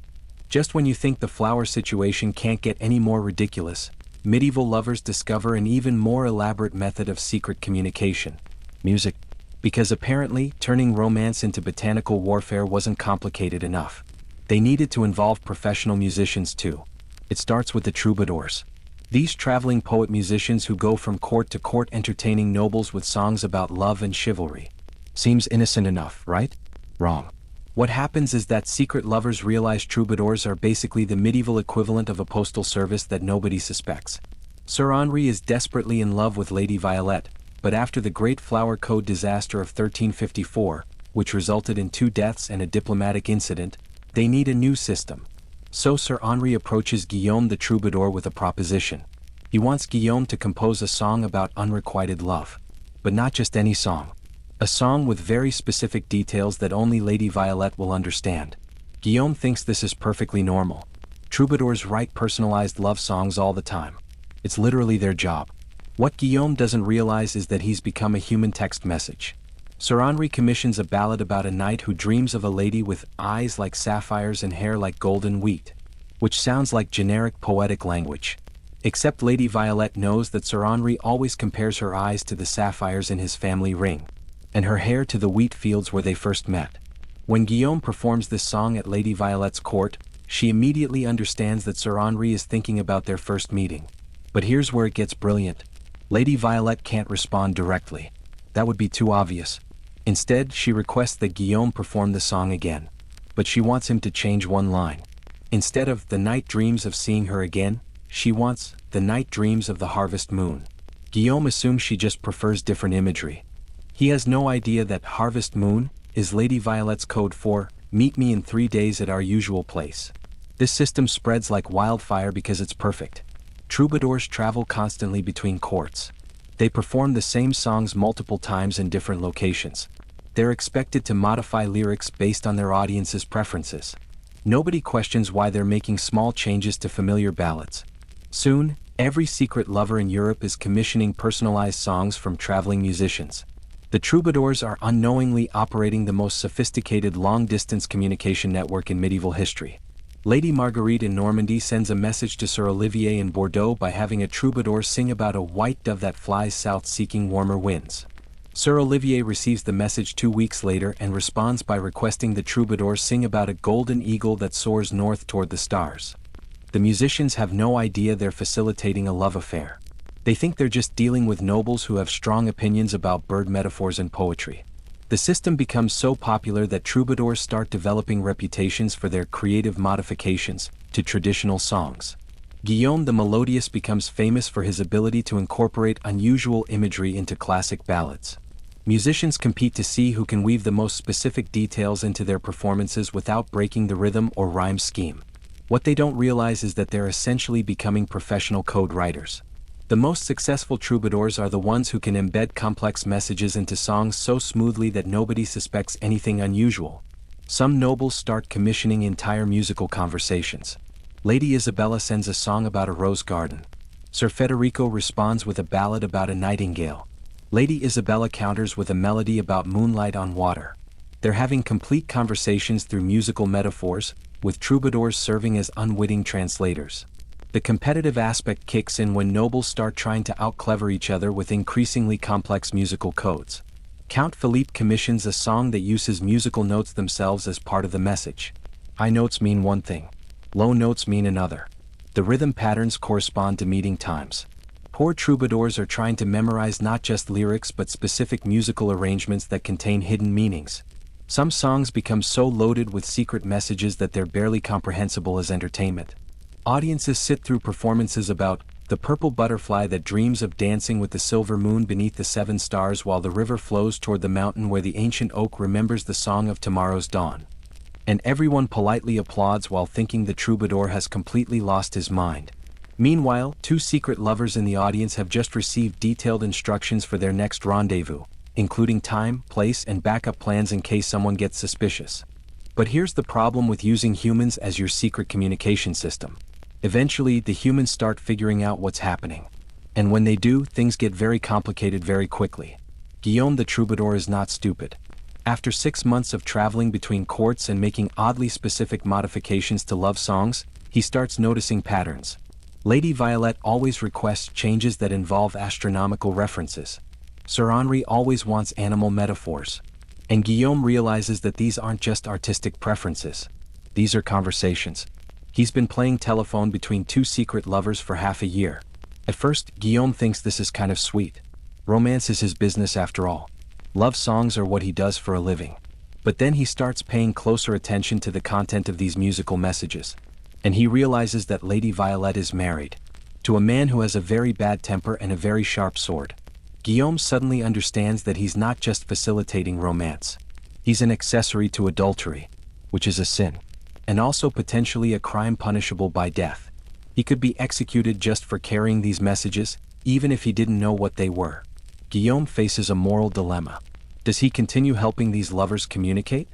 Just when you think the flower situation can't get any more ridiculous, medieval lovers discover an even more elaborate method of secret communication: music. Because apparently, turning romance into botanical warfare wasn't complicated enough. They needed to involve professional musicians too. It starts with the troubadours. These traveling poet musicians who go from court to court entertaining nobles with songs about love and chivalry. Seems innocent enough, right? Wrong. What happens is that secret lovers realize troubadours are basically the medieval equivalent of a postal service that nobody suspects. Sir Henri is desperately in love with Lady Violette, but after the Great Flower Code disaster of 1354, which resulted in 2 deaths and a diplomatic incident, they need a new system. So Sir Henri approaches Guillaume the troubadour with a proposition. He wants Guillaume to compose a song about unrequited love. But not just any song. A song with very specific details that only Lady Violette will understand. Guillaume thinks this is perfectly normal. Troubadours write personalized love songs all the time. It's literally their job. What Guillaume doesn't realize is that he's become a human text message. Sir Henri commissions a ballad about a knight who dreams of a lady with eyes like sapphires and hair like golden wheat, which sounds like generic poetic language. Except Lady Violette knows that Sir Henri always compares her eyes to the sapphires in his family ring, and her hair to the wheat fields where they first met. When Guillaume performs this song at Lady Violette's court, she immediately understands that Sir Henri is thinking about their first meeting. But here's where it gets brilliant. Lady Violette can't respond directly. That would be too obvious. Instead, she requests that Guillaume perform the song again. But she wants him to change one line. Instead of "the night dreams of seeing her again," she wants "the night dreams of the harvest moon." Guillaume assumes she just prefers different imagery. He has no idea that harvest moon is Lady Violet's code for "meet me in 3 days at our usual place." This system spreads like wildfire because it's perfect. Troubadours travel constantly between courts. They perform the same songs multiple times in different locations. They're expected to modify lyrics based on their audience's preferences. Nobody questions why they're making small changes to familiar ballads. Soon, every secret lover in Europe is commissioning personalized songs from traveling musicians. The troubadours are unknowingly operating the most sophisticated long-distance communication network in medieval history. Lady Marguerite in Normandy sends a message to Sir Olivier in Bordeaux by having a troubadour sing about a white dove that flies south seeking warmer winds. Sir Olivier receives the message 2 weeks later and responds by requesting the troubadour sing about a golden eagle that soars north toward the stars. The musicians have no idea they're facilitating a love affair. They think they're just dealing with nobles who have strong opinions about bird metaphors and poetry. The system becomes so popular that troubadours start developing reputations for their creative modifications to traditional songs. Guillaume the Melodious becomes famous for his ability to incorporate unusual imagery into classic ballads. Musicians compete to see who can weave the most specific details into their performances without breaking the rhythm or rhyme scheme. What they don't realize is that they're essentially becoming professional code writers. The most successful troubadours are the ones who can embed complex messages into songs so smoothly that nobody suspects anything unusual. Some nobles start commissioning entire musical conversations. Lady Isabella sends a song about a rose garden. Sir Federico responds with a ballad about a nightingale. Lady Isabella counters with a melody about moonlight on water. They're having complete conversations through musical metaphors, with troubadours serving as unwitting translators. The competitive aspect kicks in when nobles start trying to out-clever each other with increasingly complex musical codes. Count Philippe commissions a song that uses musical notes themselves as part of the message. High notes mean one thing. Low notes mean another. The rhythm patterns correspond to meeting times. Poor troubadours are trying to memorize not just lyrics but specific musical arrangements that contain hidden meanings. Some songs become so loaded with secret messages that they're barely comprehensible as entertainment. Audiences sit through performances about the purple butterfly that dreams of dancing with the silver moon beneath the 7 stars while the river flows toward the mountain where the ancient oak remembers the song of tomorrow's dawn. And everyone politely applauds while thinking the troubadour has completely lost his mind. Meanwhile, 2 secret lovers in the audience have just received detailed instructions for their next rendezvous, including time, place, and backup plans in case someone gets suspicious. But here's the problem with using humans as your secret communication system. Eventually, the humans start figuring out what's happening. And when they do, things get very complicated very quickly. Guillaume the Troubadour is not stupid. After 6 months of traveling between courts and making oddly specific modifications to love songs, he starts noticing patterns. Lady Violette always requests changes that involve astronomical references. Sir Henri always wants animal metaphors. And Guillaume realizes that these aren't just artistic preferences. These are conversations. He's been playing telephone between 2 secret lovers for half a year. At first, Guillaume thinks this is kind of sweet. Romance is his business after all. Love songs are what he does for a living. But then he starts paying closer attention to the content of these musical messages. And he realizes that Lady Violette is married to a man who has a very bad temper and a very sharp sword. Guillaume suddenly understands that he's not just facilitating romance. He's an accessory to adultery, which is a sin, and also potentially a crime punishable by death. He could be executed just for carrying these messages, even if he didn't know what they were. Guillaume faces a moral dilemma. Does he continue helping these lovers communicate?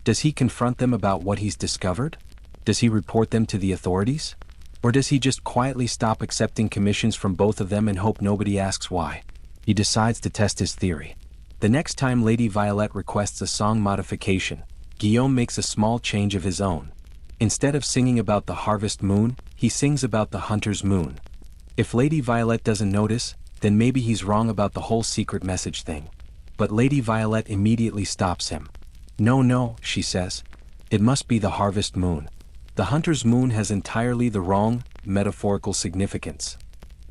Does he confront them about what he's discovered? Does he report them to the authorities? Or does he just quietly stop accepting commissions from both of them and hope nobody asks why? He decides to test his theory. The next time Lady Violette requests a song modification, Guillaume makes a small change of his own. Instead of singing about the harvest moon, he sings about the hunter's moon. If Lady Violette doesn't notice, then maybe he's wrong about the whole secret message thing. But Lady Violette immediately stops him. No, she says. It must be the harvest moon. The hunter's moon has entirely the wrong, metaphorical significance.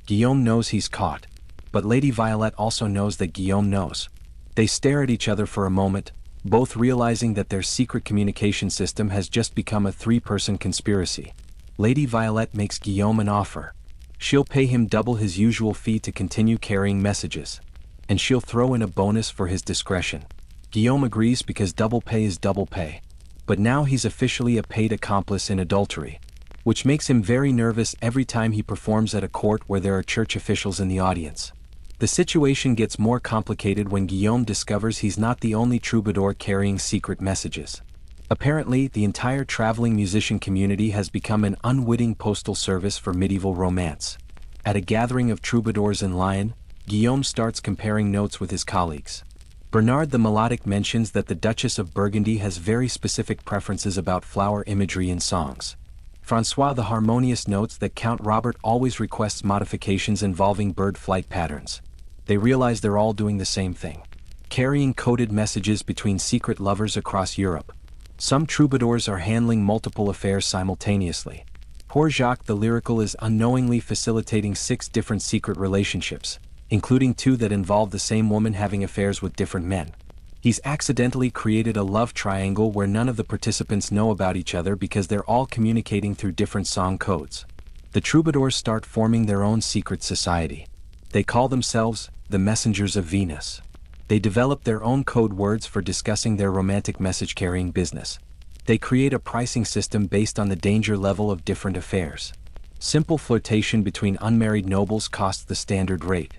Guillaume knows he's caught. But Lady Violette also knows that Guillaume knows. They stare at each other for a moment, both realizing that their secret communication system has just become a three-person conspiracy. Lady Violette makes Guillaume an offer. She'll pay him double his usual fee to continue carrying messages. And she'll throw in a bonus for his discretion. Guillaume agrees because double pay is double pay. But now he's officially a paid accomplice in adultery, which makes him very nervous every time he performs at a court where there are church officials in the audience. The situation gets more complicated when Guillaume discovers he's not the only troubadour carrying secret messages. Apparently, the entire traveling musician community has become an unwitting postal service for medieval romance. At a gathering of troubadours in Lyon, Guillaume starts comparing notes with his colleagues. Bernard the Melodic mentions that the Duchess of Burgundy has very specific preferences about flower imagery in songs. François the Harmonious notes that Count Robert always requests modifications involving bird flight patterns. They realize they're all doing the same thing, carrying coded messages between secret lovers across Europe. Some troubadours are handling multiple affairs simultaneously. Poor Jacques the Lyrical is unknowingly facilitating 6 different secret relationships, including 2 that involve the same woman having affairs with different men. He's accidentally created a love triangle where none of the participants know about each other because they're all communicating through different song codes. The troubadours start forming their own secret society. They call themselves the Messengers of Venus. They develop their own code words for discussing their romantic message-carrying business. They create a pricing system based on the danger level of different affairs. Simple flirtation between unmarried nobles costs the standard rate.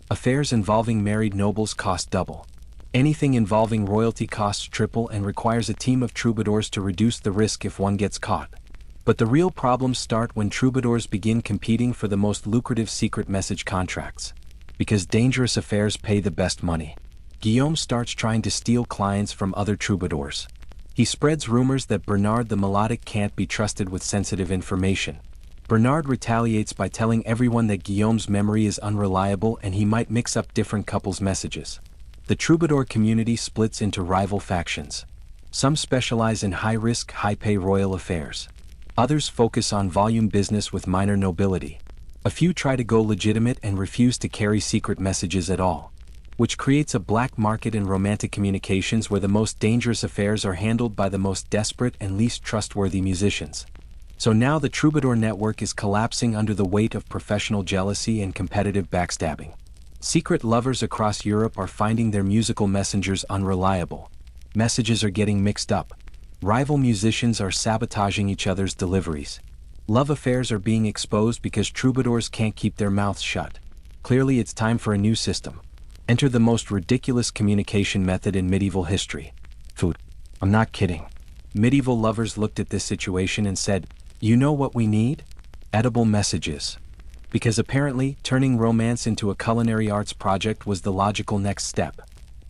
Affairs involving married nobles cost double. Anything involving royalty costs triple and requires a team of troubadours to reduce the risk if one gets caught. But the real problems start when troubadours begin competing for the most lucrative secret message contracts. Because dangerous affairs pay the best money. Guillaume starts trying to steal clients from other troubadours. He spreads rumors that Bernard the Melodic can't be trusted with sensitive information. Bernard retaliates by telling everyone that Guillaume's memory is unreliable and he might mix up different couples' messages. The troubadour community splits into rival factions. Some specialize in high-risk, high-pay royal affairs. Others focus on volume business with minor nobility. A few try to go legitimate and refuse to carry secret messages at all, which creates a black market in romantic communications where the most dangerous affairs are handled by the most desperate and least trustworthy musicians. So now the troubadour network is collapsing under the weight of professional jealousy and competitive backstabbing. Secret lovers across Europe are finding their musical messengers unreliable. Messages are getting mixed up. Rival musicians are sabotaging each other's deliveries. Love affairs are being exposed because troubadours can't keep their mouths shut. Clearly it's time for a new system. Enter the most ridiculous communication method in medieval history. Food. I'm not kidding. Medieval lovers looked at this situation and said, "You know what we need? Edible messages." Because apparently, turning romance into a culinary arts project was the logical next step.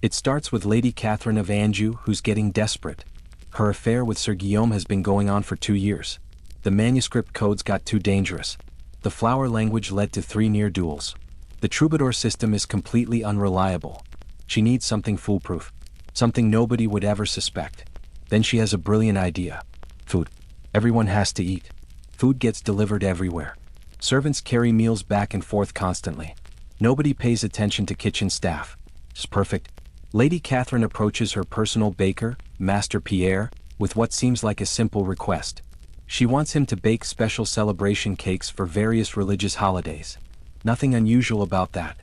It starts with Lady Catherine of Anjou, who's getting desperate. Her affair with Sir Guillaume has been going on for 2 years. The manuscript codes got too dangerous. The flower language led to 3 near duels. The troubadour system is completely unreliable. She needs something foolproof. Something nobody would ever suspect. Then she has a brilliant idea. Food. Everyone has to eat. Food gets delivered everywhere. Servants carry meals back and forth constantly. Nobody pays attention to kitchen staff. It's perfect. Lady Catherine approaches her personal baker, Master Pierre, with what seems like a simple request. She wants him to bake special celebration cakes for various religious holidays. Nothing unusual about that.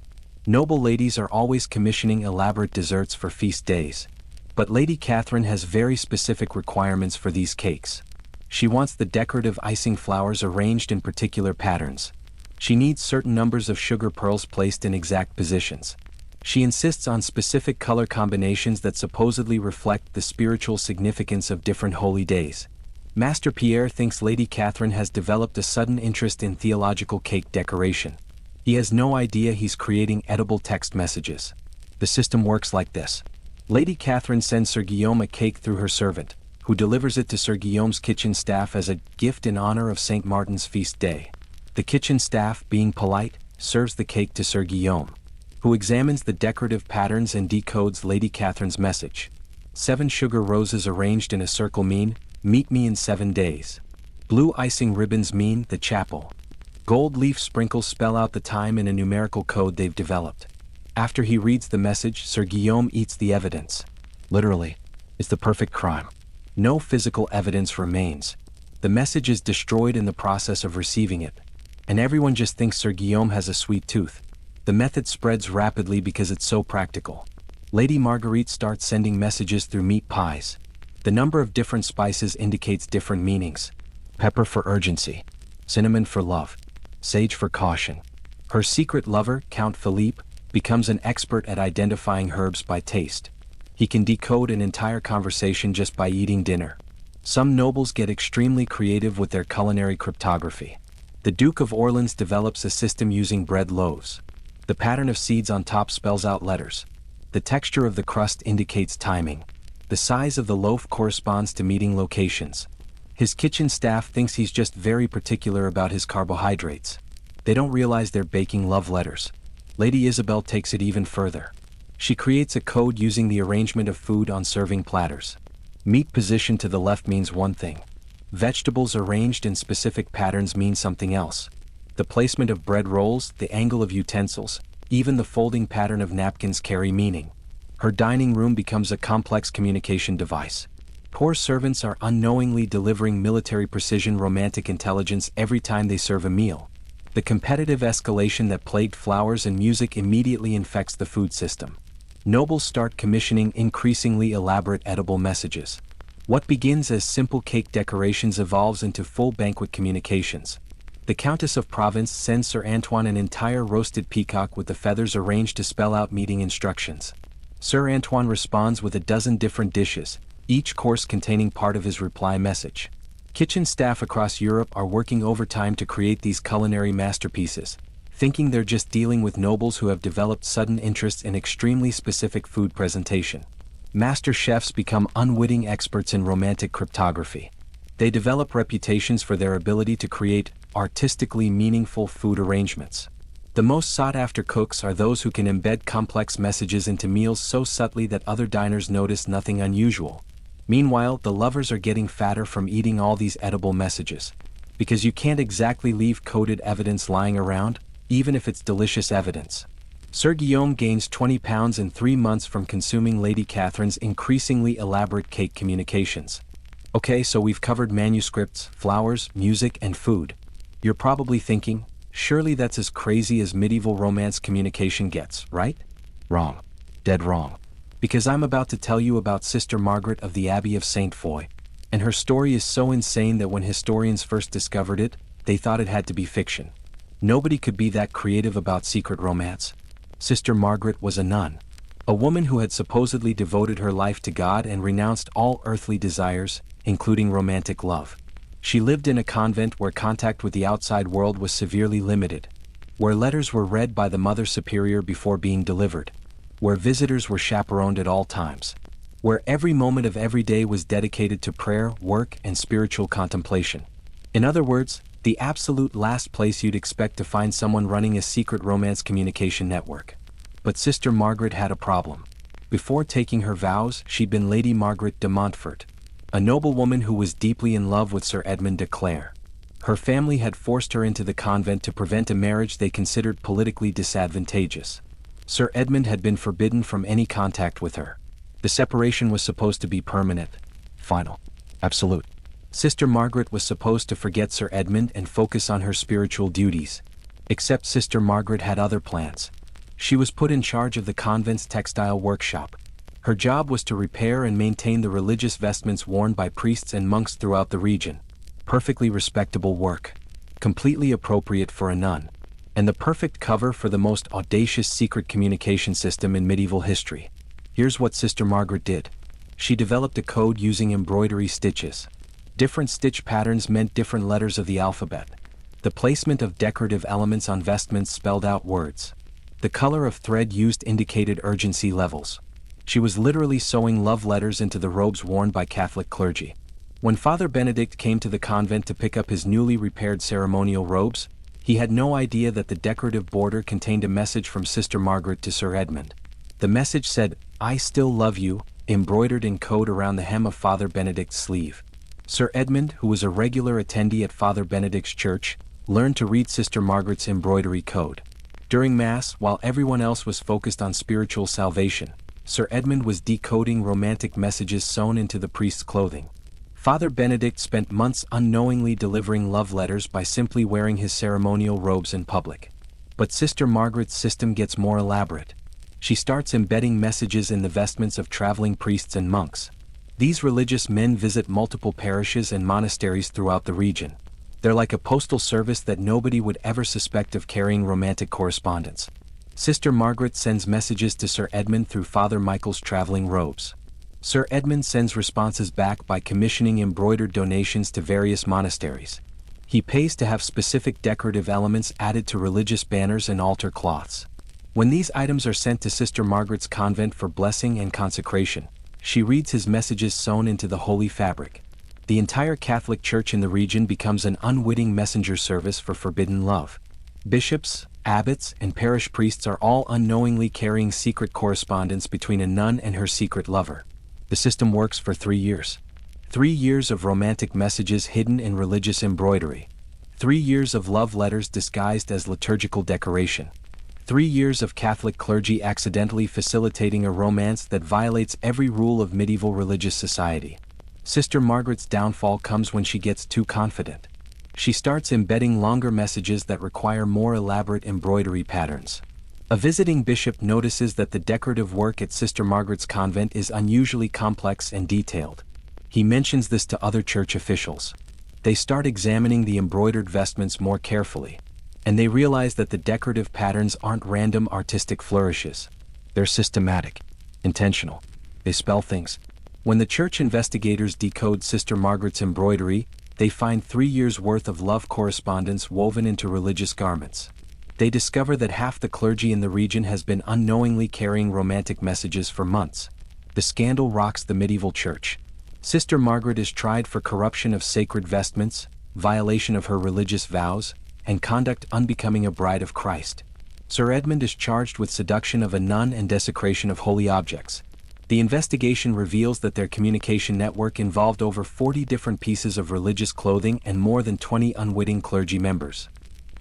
Noble ladies are always commissioning elaborate desserts for feast days. But Lady Catherine has very specific requirements for these cakes. She wants the decorative icing flowers arranged in particular patterns. She needs certain numbers of sugar pearls placed in exact positions. She insists on specific color combinations that supposedly reflect the spiritual significance of different holy days. Master Pierre thinks Lady Catherine has developed a sudden interest in theological cake decoration. He has no idea he's creating edible text messages. The system works like this. Lady Catherine sends Sir Guillaume a cake through her servant, who delivers it to Sir Guillaume's kitchen staff as a gift in honor of St. Martin's feast day. The kitchen staff, being polite, serves the cake to Sir Guillaume, who examines the decorative patterns and decodes Lady Catherine's message. 7 sugar roses arranged in a circle mean, "Meet me in 7 days." Blue icing ribbons mean, "the chapel." Gold leaf sprinkles spell out the time in a numerical code they've developed. After he reads the message, Sir Guillaume eats the evidence. Literally, it's the perfect crime. No physical evidence remains. The message is destroyed in the process of receiving it. And everyone just thinks Sir Guillaume has a sweet tooth. The method spreads rapidly because it's so practical. Lady Marguerite starts sending messages through meat pies. The number of different spices indicates different meanings. Pepper for urgency, cinnamon for love, sage for caution. Her secret lover, Count Philippe, becomes an expert at identifying herbs by taste. He can decode an entire conversation just by eating dinner. Some nobles get extremely creative with their culinary cryptography. The Duke of Orleans develops a system using bread loaves. The pattern of seeds on top spells out letters. The texture of the crust indicates timing. The size of the loaf corresponds to meeting locations. His kitchen staff thinks he's just very particular about his carbohydrates. They don't realize they're baking love letters. Lady Isabel takes it even further. She creates a code using the arrangement of food on serving platters. Meat positioned to the left means one thing. Vegetables arranged in specific patterns mean something else. The placement of bread rolls, the angle of utensils, even the folding pattern of napkins carry meaning. Her dining room becomes a complex communication device. Poor servants are unknowingly delivering military precision romantic intelligence every time they serve a meal. The competitive escalation that plagued flowers and music immediately infects the food system. Nobles start commissioning increasingly elaborate edible messages. What begins as simple cake decorations evolves into full banquet communications. The Countess of Provence sends Sir Antoine an entire roasted peacock with the feathers arranged to spell out meeting instructions. Sir Antoine responds with a dozen different dishes, each course containing part of his reply message. Kitchen staff across Europe are working overtime to create these culinary masterpieces, thinking they're just dealing with nobles who have developed sudden interests in extremely specific food presentation. Master chefs become unwitting experts in romantic cryptography. They develop reputations for their ability to create artistically meaningful food arrangements. The most sought-after cooks are those who can embed complex messages into meals so subtly that other diners notice nothing unusual. Meanwhile, the lovers are getting fatter from eating all these edible messages. Because you can't exactly leave coded evidence lying around, even if it's delicious evidence. Sir Guillaume gains 20 pounds in 3 months from consuming Lady Catherine's increasingly elaborate cake communications. Okay, so we've covered manuscripts, flowers, music, and food. You're probably thinking, surely that's as crazy as medieval romance communication gets, right? Wrong. Dead wrong. Because I'm about to tell you about Sister Margaret of the Abbey of Saint Foy. And her story is so insane that when historians first discovered it, they thought it had to be fiction. Nobody could be that creative about secret romance. Sister Margaret was a nun. A woman who had supposedly devoted her life to God and renounced all earthly desires, including romantic love. She lived in a convent where contact with the outside world was severely limited, where letters were read by the Mother Superior before being delivered, where visitors were chaperoned at all times, where every moment of every day was dedicated to prayer, work, and spiritual contemplation. In other words, the absolute last place you'd expect to find someone running a secret romance communication network. But Sister Margaret had a problem. Before taking her vows, she'd been Lady Margaret de Montfort, a noblewoman who was deeply in love with Sir Edmund de Clare. Her family had forced her into the convent to prevent a marriage they considered politically disadvantageous. Sir Edmund had been forbidden from any contact with her. The separation was supposed to be permanent, final, absolute. Sister Margaret was supposed to forget Sir Edmund and focus on her spiritual duties. Except Sister Margaret had other plans. She was put in charge of the convent's textile workshop. Her job was to repair and maintain the religious vestments worn by priests and monks throughout the region. Perfectly respectable work. Completely appropriate for a nun. And the perfect cover for the most audacious secret communication system in medieval history. Here's what Sister Margaret did. She developed a code using embroidery stitches. Different stitch patterns meant different letters of the alphabet. The placement of decorative elements on vestments spelled out words. The color of thread used indicated urgency levels. She was literally sewing love letters into the robes worn by Catholic clergy. When Father Benedict came to the convent to pick up his newly repaired ceremonial robes, he had no idea that the decorative border contained a message from Sister Margaret to Sir Edmund. The message said, "I still love you," embroidered in code around the hem of Father Benedict's sleeve. Sir Edmund, who was a regular attendee at Father Benedict's church, learned to read Sister Margaret's embroidery code. During Mass, while everyone else was focused on spiritual salvation, Sir Edmund was decoding romantic messages sewn into the priest's clothing. Father Benedict spent months unknowingly delivering love letters by simply wearing his ceremonial robes in public. But Sister Margaret's system gets more elaborate. She starts embedding messages in the vestments of traveling priests and monks. These religious men visit multiple parishes and monasteries throughout the region. They're like a postal service that nobody would ever suspect of carrying romantic correspondence. Sister Margaret sends messages to Sir Edmund through Father Michael's traveling robes. Sir Edmund sends responses back by commissioning embroidered donations to various monasteries. He pays to have specific decorative elements added to religious banners and altar cloths. When these items are sent to Sister Margaret's convent for blessing and consecration, she reads his messages sewn into the holy fabric. The entire Catholic Church in the region becomes an unwitting messenger service for forbidden love. Bishops, abbots, and parish priests are all unknowingly carrying secret correspondence between a nun and her secret lover. The system works for 3 years. 3 years of romantic messages hidden in religious embroidery. 3 years of love letters disguised as liturgical decoration. 3 years of Catholic clergy accidentally facilitating a romance that violates every rule of medieval religious society. Sister Margaret's downfall comes when she gets too confident. She starts embedding longer messages that require more elaborate embroidery patterns. A visiting bishop notices that the decorative work at Sister Margaret's convent is unusually complex and detailed. He mentions this to other church officials. They start examining the embroidered vestments more carefully, and they realize that the decorative patterns aren't random artistic flourishes. They're systematic, intentional. They spell things. When the church investigators decode Sister Margaret's embroidery, they find 3 years' worth of love correspondence woven into religious garments. They discover that half the clergy in the region has been unknowingly carrying romantic messages for months. The scandal rocks the medieval church. Sister Margaret is tried for corruption of sacred vestments, violation of her religious vows, and conduct unbecoming a bride of Christ. Sir Edmund is charged with seduction of a nun and desecration of holy objects. The investigation reveals that their communication network involved over 40 different pieces of religious clothing and more than 20 unwitting clergy members.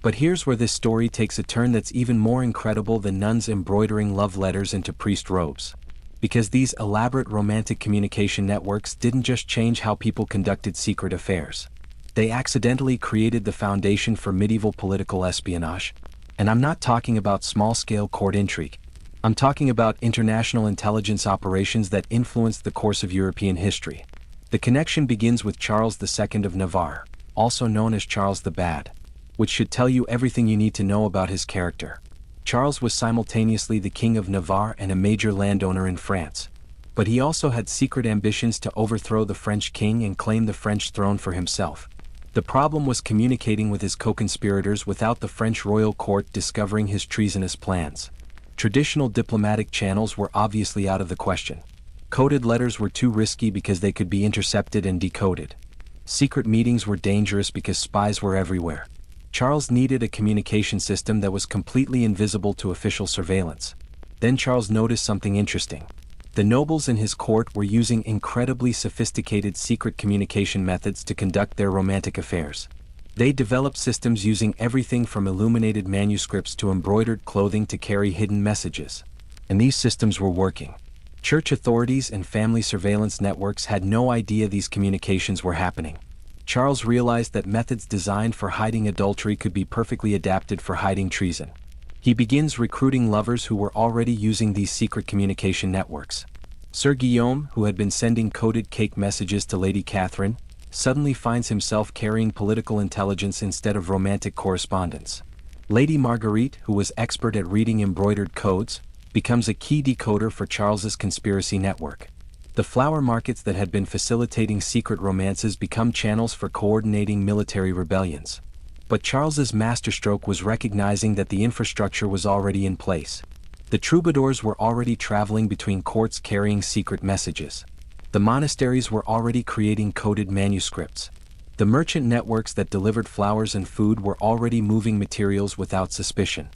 But here's where this story takes a turn that's even more incredible than nuns embroidering love letters into priest robes. Because these elaborate romantic communication networks didn't just change how people conducted secret affairs. They accidentally created the foundation for medieval political espionage. And I'm not talking about small-scale court intrigue. I'm talking about international intelligence operations that influenced the course of European history. The connection begins with Charles II of Navarre, also known as Charles the Bad, which should tell you everything you need to know about his character. Charles was simultaneously the King of Navarre and a major landowner in France. But he also had secret ambitions to overthrow the French king and claim the French throne for himself. The problem was communicating with his co-conspirators without the French royal court discovering his treasonous plans. Traditional diplomatic channels were obviously out of the question. Coded letters were too risky because they could be intercepted and decoded. Secret meetings were dangerous because spies were everywhere. Charles needed a communication system that was completely invisible to official surveillance. Then Charles noticed something interesting. The nobles in his court were using incredibly sophisticated secret communication methods to conduct their romantic affairs. They developed systems using everything from illuminated manuscripts to embroidered clothing to carry hidden messages. And these systems were working. Church authorities and family surveillance networks had no idea these communications were happening. Charles realized that methods designed for hiding adultery could be perfectly adapted for hiding treason. He begins recruiting lovers who were already using these secret communication networks. Sir Guillaume, who had been sending coded cake messages to Lady Catherine, suddenly finds himself carrying political intelligence instead of romantic correspondence. Lady Marguerite, who was expert at reading embroidered codes, becomes a key decoder for Charles's conspiracy network. The flower markets that had been facilitating secret romances become channels for coordinating military rebellions. But Charles's masterstroke was recognizing that the infrastructure was already in place. The troubadours were already traveling between courts carrying secret messages. The monasteries were already creating coded manuscripts. The merchant networks that delivered flowers and food were already moving materials without suspicion.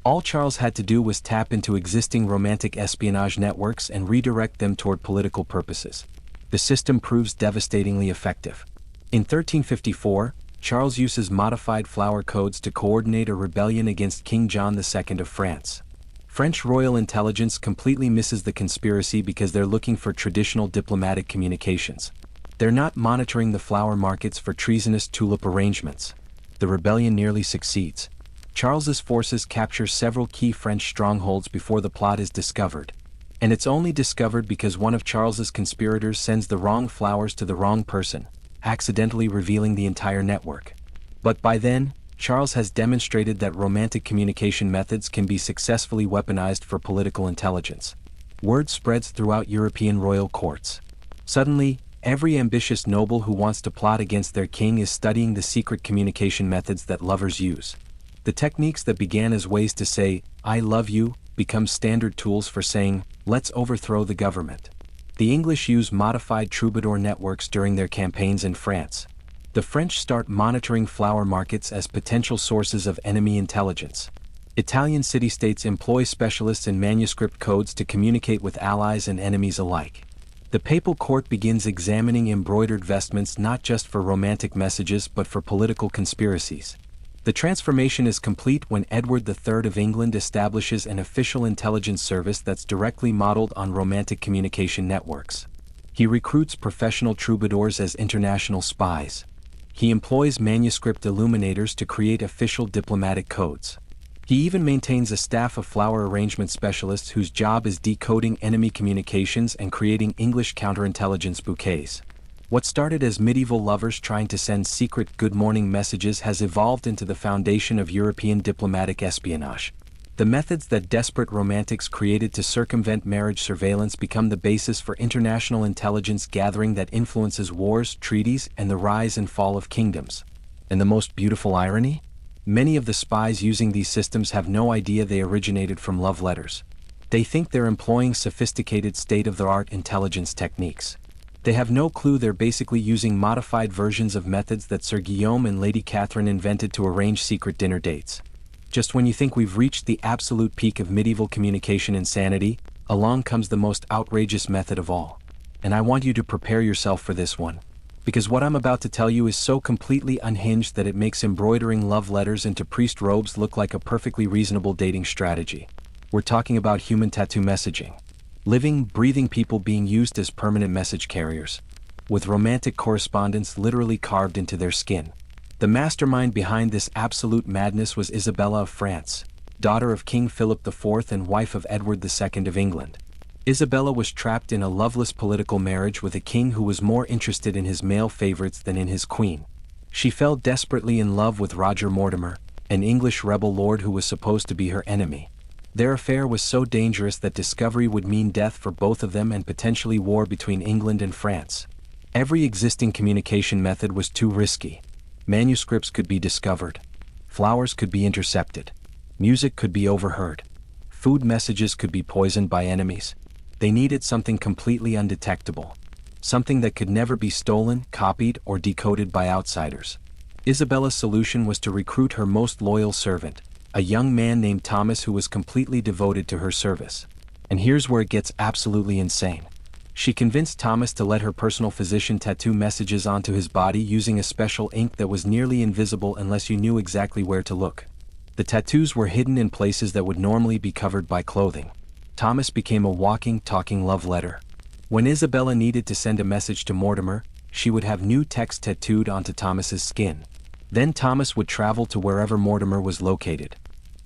All Charles had to do was tap into existing romantic espionage networks and redirect them toward political purposes. The system proves devastatingly effective. In 1354, Charles uses modified flower codes to coordinate a rebellion against King John II of France. French royal intelligence completely misses the conspiracy because they're looking for traditional diplomatic communications. They're not monitoring the flower markets for treasonous tulip arrangements. The rebellion nearly succeeds. Charles's forces capture several key French strongholds before the plot is discovered. And it's only discovered because one of Charles's conspirators sends the wrong flowers to the wrong person, accidentally revealing the entire network. But by then, Charles has demonstrated that romantic communication methods can be successfully weaponized for political intelligence. Word spreads throughout European royal courts. Suddenly, every ambitious noble who wants to plot against their king is studying the secret communication methods that lovers use. The techniques that began as ways to say, "I love you," become standard tools for saying, "Let's overthrow the government." The English use modified troubadour networks during their campaigns in France. The French start monitoring flower markets as potential sources of enemy intelligence. Italian city-states employ specialists in manuscript codes to communicate with allies and enemies alike. The papal court begins examining embroidered vestments not just for romantic messages but for political conspiracies. The transformation is complete when Edward III of England establishes an official intelligence service that's directly modeled on romantic communication networks. He recruits professional troubadours as international spies. He employs manuscript illuminators to create official diplomatic codes. He even maintains a staff of flower arrangement specialists whose job is decoding enemy communications and creating English counterintelligence bouquets. What started as medieval lovers trying to send secret good morning messages has evolved into the foundation of European diplomatic espionage. The methods that desperate romantics created to circumvent marriage surveillance become the basis for international intelligence gathering that influences wars, treaties, and the rise and fall of kingdoms. And the most beautiful irony? Many of the spies using these systems have no idea they originated from love letters. They think they're employing sophisticated state-of-the-art intelligence techniques. They have no clue they're basically using modified versions of methods that Sir Guillaume and Lady Catherine invented to arrange secret dinner dates. Just when you think we've reached the absolute peak of medieval communication insanity, along comes the most outrageous method of all. And I want you to prepare yourself for this one. Because what I'm about to tell you is so completely unhinged that it makes embroidering love letters into priest robes look like a perfectly reasonable dating strategy. We're talking about human tattoo messaging. Living, breathing people being used as permanent message carriers. With romantic correspondence literally carved into their skin. The mastermind behind this absolute madness was Isabella of France, daughter of King Philip IV and wife of Edward II of England. Isabella was trapped in a loveless political marriage with a king who was more interested in his male favorites than in his queen. She fell desperately in love with Roger Mortimer, an English rebel lord who was supposed to be her enemy. Their affair was so dangerous that discovery would mean death for both of them and potentially war between England and France. Every existing communication method was too risky. Manuscripts could be discovered. Flowers could be intercepted. Music could be overheard. Food messages could be poisoned by enemies. They needed something completely undetectable. Something that could never be stolen, copied, or decoded by outsiders. Isabella's solution was to recruit her most loyal servant, a young man named Thomas who was completely devoted to her service. And here's where it gets absolutely insane. She convinced Thomas to let her personal physician tattoo messages onto his body using a special ink that was nearly invisible unless you knew exactly where to look. The tattoos were hidden in places that would normally be covered by clothing. Thomas became a walking, talking love letter. When Isabella needed to send a message to Mortimer, she would have new text tattooed onto Thomas's skin. Then Thomas would travel to wherever Mortimer was located.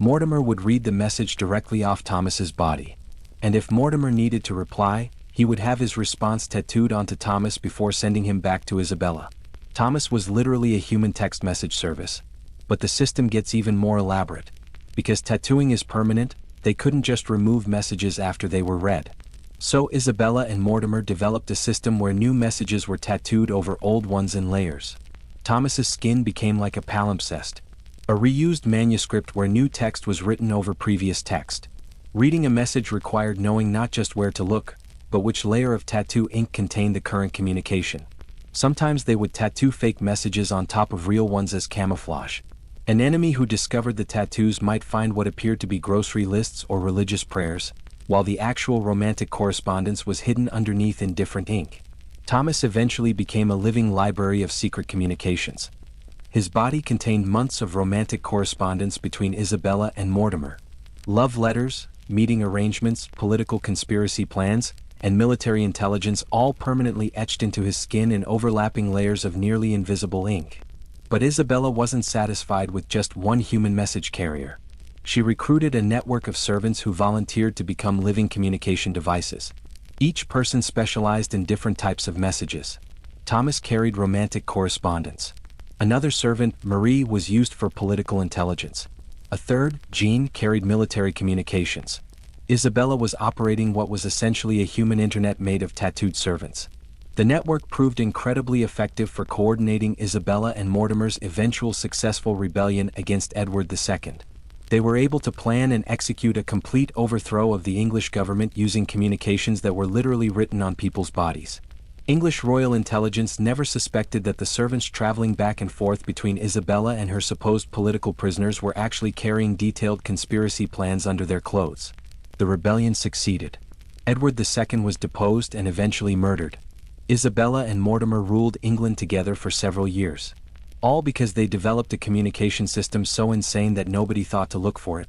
Mortimer would read the message directly off Thomas's body. And if Mortimer needed to reply, he would have his response tattooed onto Thomas before sending him back to Isabella. Thomas was literally a human text message service. But the system gets even more elaborate. Because tattooing is permanent, they couldn't just remove messages after they were read. So Isabella and Mortimer developed a system where new messages were tattooed over old ones in layers. Thomas's skin became like a palimpsest, a reused manuscript where new text was written over previous text. Reading a message required knowing not just where to look, but which layer of tattoo ink contained the current communication. Sometimes they would tattoo fake messages on top of real ones as camouflage. An enemy who discovered the tattoos might find what appeared to be grocery lists or religious prayers, while the actual romantic correspondence was hidden underneath in different ink. Thomas eventually became a living library of secret communications. His body contained months of romantic correspondence between Isabella and Mortimer. Love letters, meeting arrangements, political conspiracy plans, and military intelligence all permanently etched into his skin in overlapping layers of nearly invisible ink. But Isabella wasn't satisfied with just one human message carrier. She recruited a network of servants who volunteered to become living communication devices. Each person specialized in different types of messages. Thomas carried romantic correspondence. Another servant, Marie, was used for political intelligence. A third, Jean, carried military communications. Isabella was operating what was essentially a human internet made of tattooed servants. The network proved incredibly effective for coordinating Isabella and Mortimer's eventual successful rebellion against Edward II. They were able to plan and execute a complete overthrow of the English government using communications that were literally written on people's bodies. English royal intelligence never suspected that the servants traveling back and forth between Isabella and her supposed political prisoners were actually carrying detailed conspiracy plans under their clothes. The rebellion succeeded. Edward II was deposed and eventually murdered. Isabella and Mortimer ruled England together for several years. All because they developed a communication system so insane that nobody thought to look for it.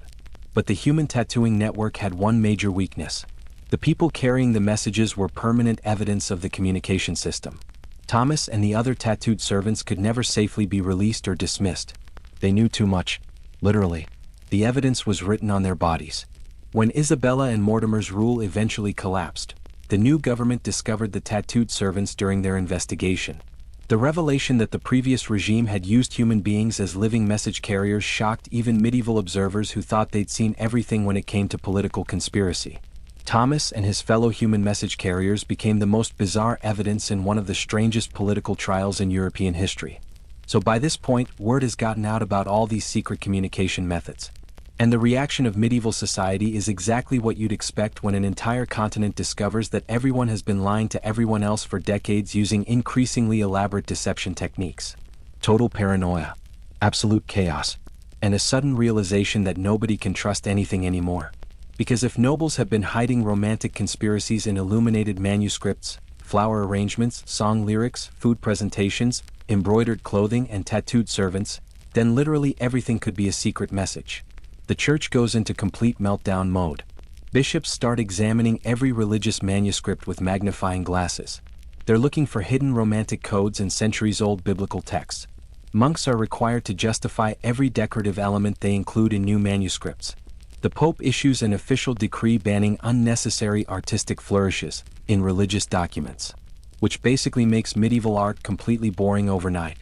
But the human tattooing network had one major weakness. The people carrying the messages were permanent evidence of the communication system. Thomas and the other tattooed servants could never safely be released or dismissed. They knew too much. Literally. The evidence was written on their bodies. When Isabella and Mortimer's rule eventually collapsed, the new government discovered the tattooed servants during their investigation. The revelation that the previous regime had used human beings as living message carriers shocked even medieval observers who thought they'd seen everything when it came to political conspiracy. Thomas and his fellow human message carriers became the most bizarre evidence in one of the strangest political trials in European history. So by this point, word has gotten out about all these secret communication methods. And the reaction of medieval society is exactly what you'd expect when an entire continent discovers that everyone has been lying to everyone else for decades using increasingly elaborate deception techniques. Total paranoia. Absolute chaos. And a sudden realization that nobody can trust anything anymore. Because if nobles have been hiding romantic conspiracies in illuminated manuscripts, flower arrangements, song lyrics, food presentations, embroidered clothing, and tattooed servants, then literally everything could be a secret message. The church goes into complete meltdown mode. Bishops start examining every religious manuscript with magnifying glasses. They're looking for hidden romantic codes and centuries-old biblical texts. Monks are required to justify every decorative element they include in new manuscripts. The Pope issues an official decree banning unnecessary artistic flourishes in religious documents, which basically makes medieval art completely boring overnight.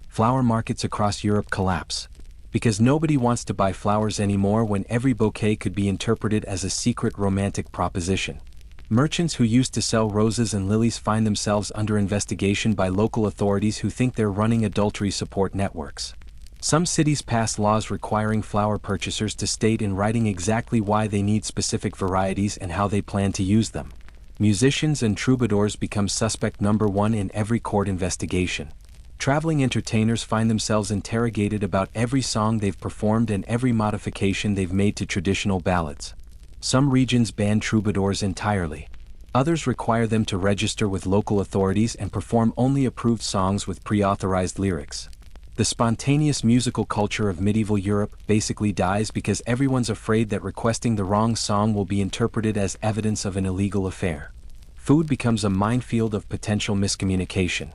Flower markets across Europe collapse, because nobody wants to buy flowers anymore when every bouquet could be interpreted as a secret romantic proposition. Merchants who used to sell roses and lilies find themselves under investigation by local authorities who think they're running adultery support networks. Some cities pass laws requiring flower purchasers to state in writing exactly why they need specific varieties and how they plan to use them. Musicians and troubadours become suspect number one in every court investigation. Traveling entertainers find themselves interrogated about every song they've performed and every modification they've made to traditional ballads. Some regions ban troubadours entirely. Others require them to register with local authorities and perform only approved songs with pre-authorized lyrics. The spontaneous musical culture of medieval Europe basically dies because everyone's afraid that requesting the wrong song will be interpreted as evidence of an illegal affair. Food becomes a minefield of potential miscommunication.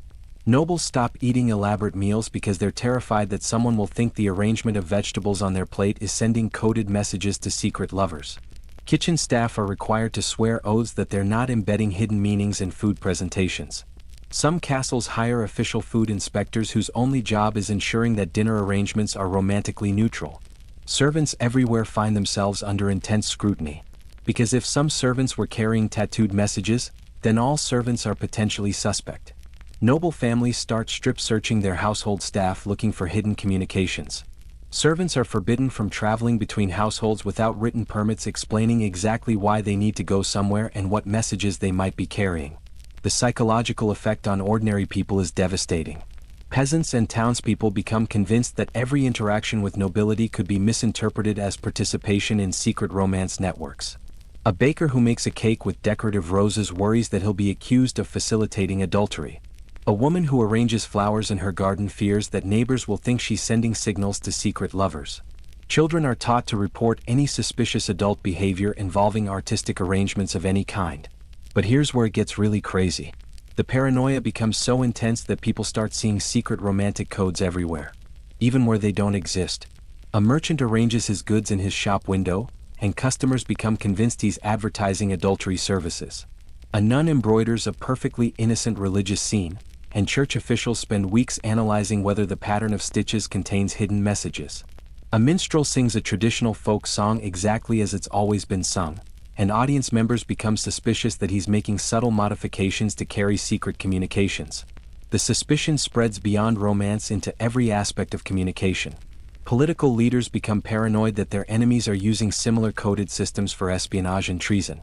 Nobles stop eating elaborate meals because they're terrified that someone will think the arrangement of vegetables on their plate is sending coded messages to secret lovers. Kitchen staff are required to swear oaths that they're not embedding hidden meanings in food presentations. Some castles hire official food inspectors whose only job is ensuring that dinner arrangements are romantically neutral. Servants everywhere find themselves under intense scrutiny. Because if some servants were carrying tattooed messages, then all servants are potentially suspect. Noble families start strip searching their household staff looking for hidden communications. Servants are forbidden from traveling between households without written permits explaining exactly why they need to go somewhere and what messages they might be carrying. The psychological effect on ordinary people is devastating. Peasants and townspeople become convinced that every interaction with nobility could be misinterpreted as participation in secret romance networks. A baker who makes a cake with decorative roses worries that he'll be accused of facilitating adultery. A woman who arranges flowers in her garden fears that neighbors will think she's sending signals to secret lovers. Children are taught to report any suspicious adult behavior involving artistic arrangements of any kind. But here's where it gets really crazy. The paranoia becomes so intense that people start seeing secret romantic codes everywhere, even where they don't exist. A merchant arranges his goods in his shop window, and customers become convinced he's advertising adultery services. A nun embroiders a perfectly innocent religious scene, and church officials spend weeks analyzing whether the pattern of stitches contains hidden messages. A minstrel sings a traditional folk song exactly as it's always been sung, and audience members become suspicious that he's making subtle modifications to carry secret communications. The suspicion spreads beyond romance into every aspect of communication. Political leaders become paranoid that their enemies are using similar coded systems for espionage and treason.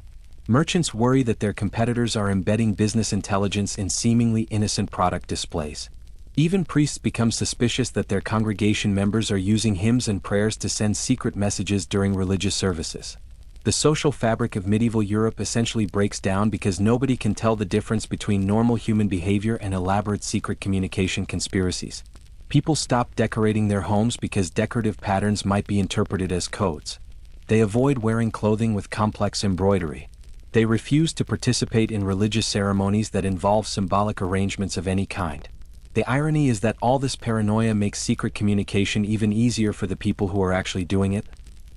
Merchants worry that their competitors are embedding business intelligence in seemingly innocent product displays. Even priests become suspicious that their congregation members are using hymns and prayers to send secret messages during religious services. The social fabric of medieval Europe essentially breaks down because nobody can tell the difference between normal human behavior and elaborate secret communication conspiracies. People stop decorating their homes because decorative patterns might be interpreted as codes. They avoid wearing clothing with complex embroidery. They refuse to participate in religious ceremonies that involve symbolic arrangements of any kind. The irony is that all this paranoia makes secret communication even easier for the people who are actually doing it.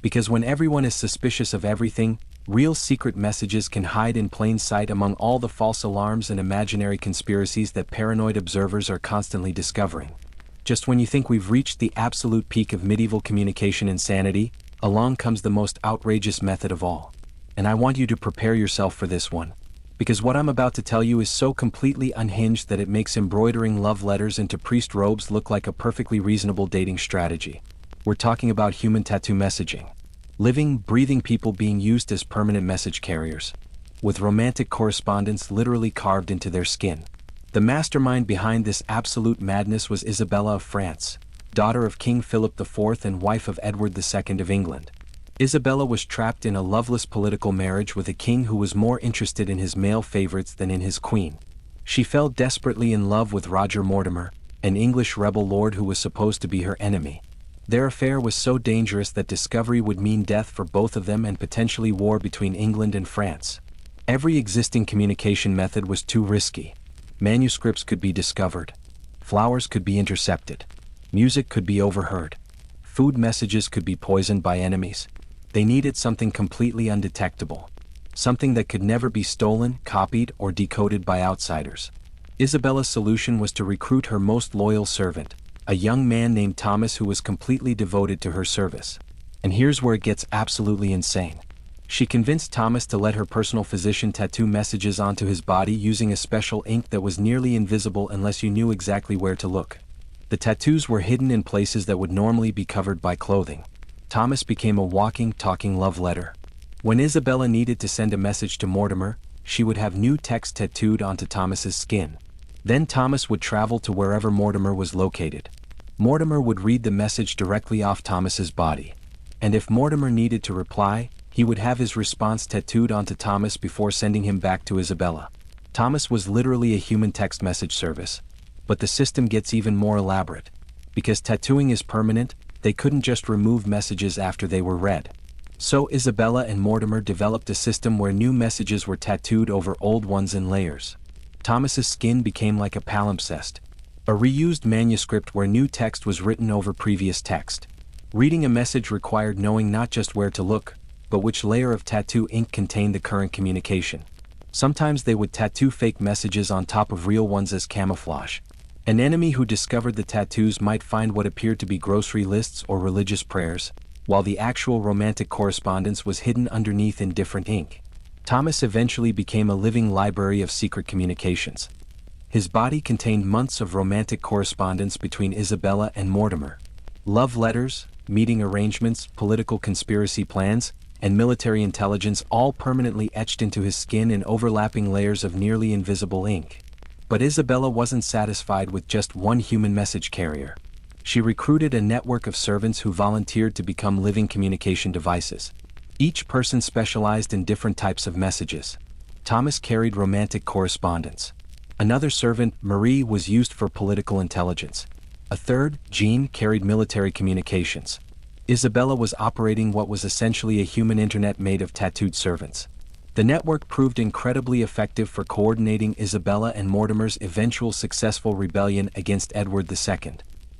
Because when everyone is suspicious of everything, real secret messages can hide in plain sight among all the false alarms and imaginary conspiracies that paranoid observers are constantly discovering. Just when you think we've reached the absolute peak of medieval communication insanity, along comes the most outrageous method of all. And I want you to prepare yourself for this one. Because what I'm about to tell you is so completely unhinged that it makes embroidering love letters into priest robes look like a perfectly reasonable dating strategy. We're talking about human tattoo messaging. Living, breathing people being used as permanent message carriers, with romantic correspondence literally carved into their skin. The mastermind behind this absolute madness was Isabella of France, daughter of King Philip IV and wife of Edward II of England. Isabella was trapped in a loveless political marriage with a king who was more interested in his male favorites than in his queen. She fell desperately in love with Roger Mortimer, an English rebel lord who was supposed to be her enemy. Their affair was so dangerous that discovery would mean death for both of them and potentially war between England and France. Every existing communication method was too risky. Manuscripts could be discovered. Flowers could be intercepted. Music could be overheard. Food messages could be poisoned by enemies. They needed something completely undetectable. Something that could never be stolen, copied, or decoded by outsiders. Isabella's solution was to recruit her most loyal servant, a young man named Thomas who was completely devoted to her service. And here's where it gets absolutely insane. She convinced Thomas to let her personal physician tattoo messages onto his body using a special ink that was nearly invisible unless you knew exactly where to look. The tattoos were hidden in places that would normally be covered by clothing. Thomas became a walking, talking love letter. When Isabella needed to send a message to Mortimer, she would have new text tattooed onto Thomas's skin. Then Thomas would travel to wherever Mortimer was located. Mortimer would read the message directly off Thomas's body. And if Mortimer needed to reply, he would have his response tattooed onto Thomas before sending him back to Isabella. Thomas was literally a human text message service. But the system gets even more elaborate. Because tattooing is permanent, they couldn't just remove messages after they were read. So Isabella and Mortimer developed a system where new messages were tattooed over old ones in layers. Thomas's skin became like a palimpsest, a reused manuscript where new text was written over previous text. Reading a message required knowing not just where to look, but which layer of tattoo ink contained the current communication. Sometimes they would tattoo fake messages on top of real ones as camouflage. An enemy who discovered the tattoos might find what appeared to be grocery lists or religious prayers, while the actual romantic correspondence was hidden underneath in different ink. Thomas eventually became a living library of secret communications. His body contained months of romantic correspondence between Isabella and Mortimer. Love letters, meeting arrangements, political conspiracy plans, and military intelligence all permanently etched into his skin in overlapping layers of nearly invisible ink. But Isabella wasn't satisfied with just one human message carrier. She recruited a network of servants who volunteered to become living communication devices. Each person specialized in different types of messages. Thomas carried romantic correspondence. Another servant, Marie, was used for political intelligence. A third, Jean, carried military communications. Isabella was operating what was essentially a human internet made of tattooed servants. The network proved incredibly effective for coordinating Isabella and Mortimer's eventual successful rebellion against Edward II.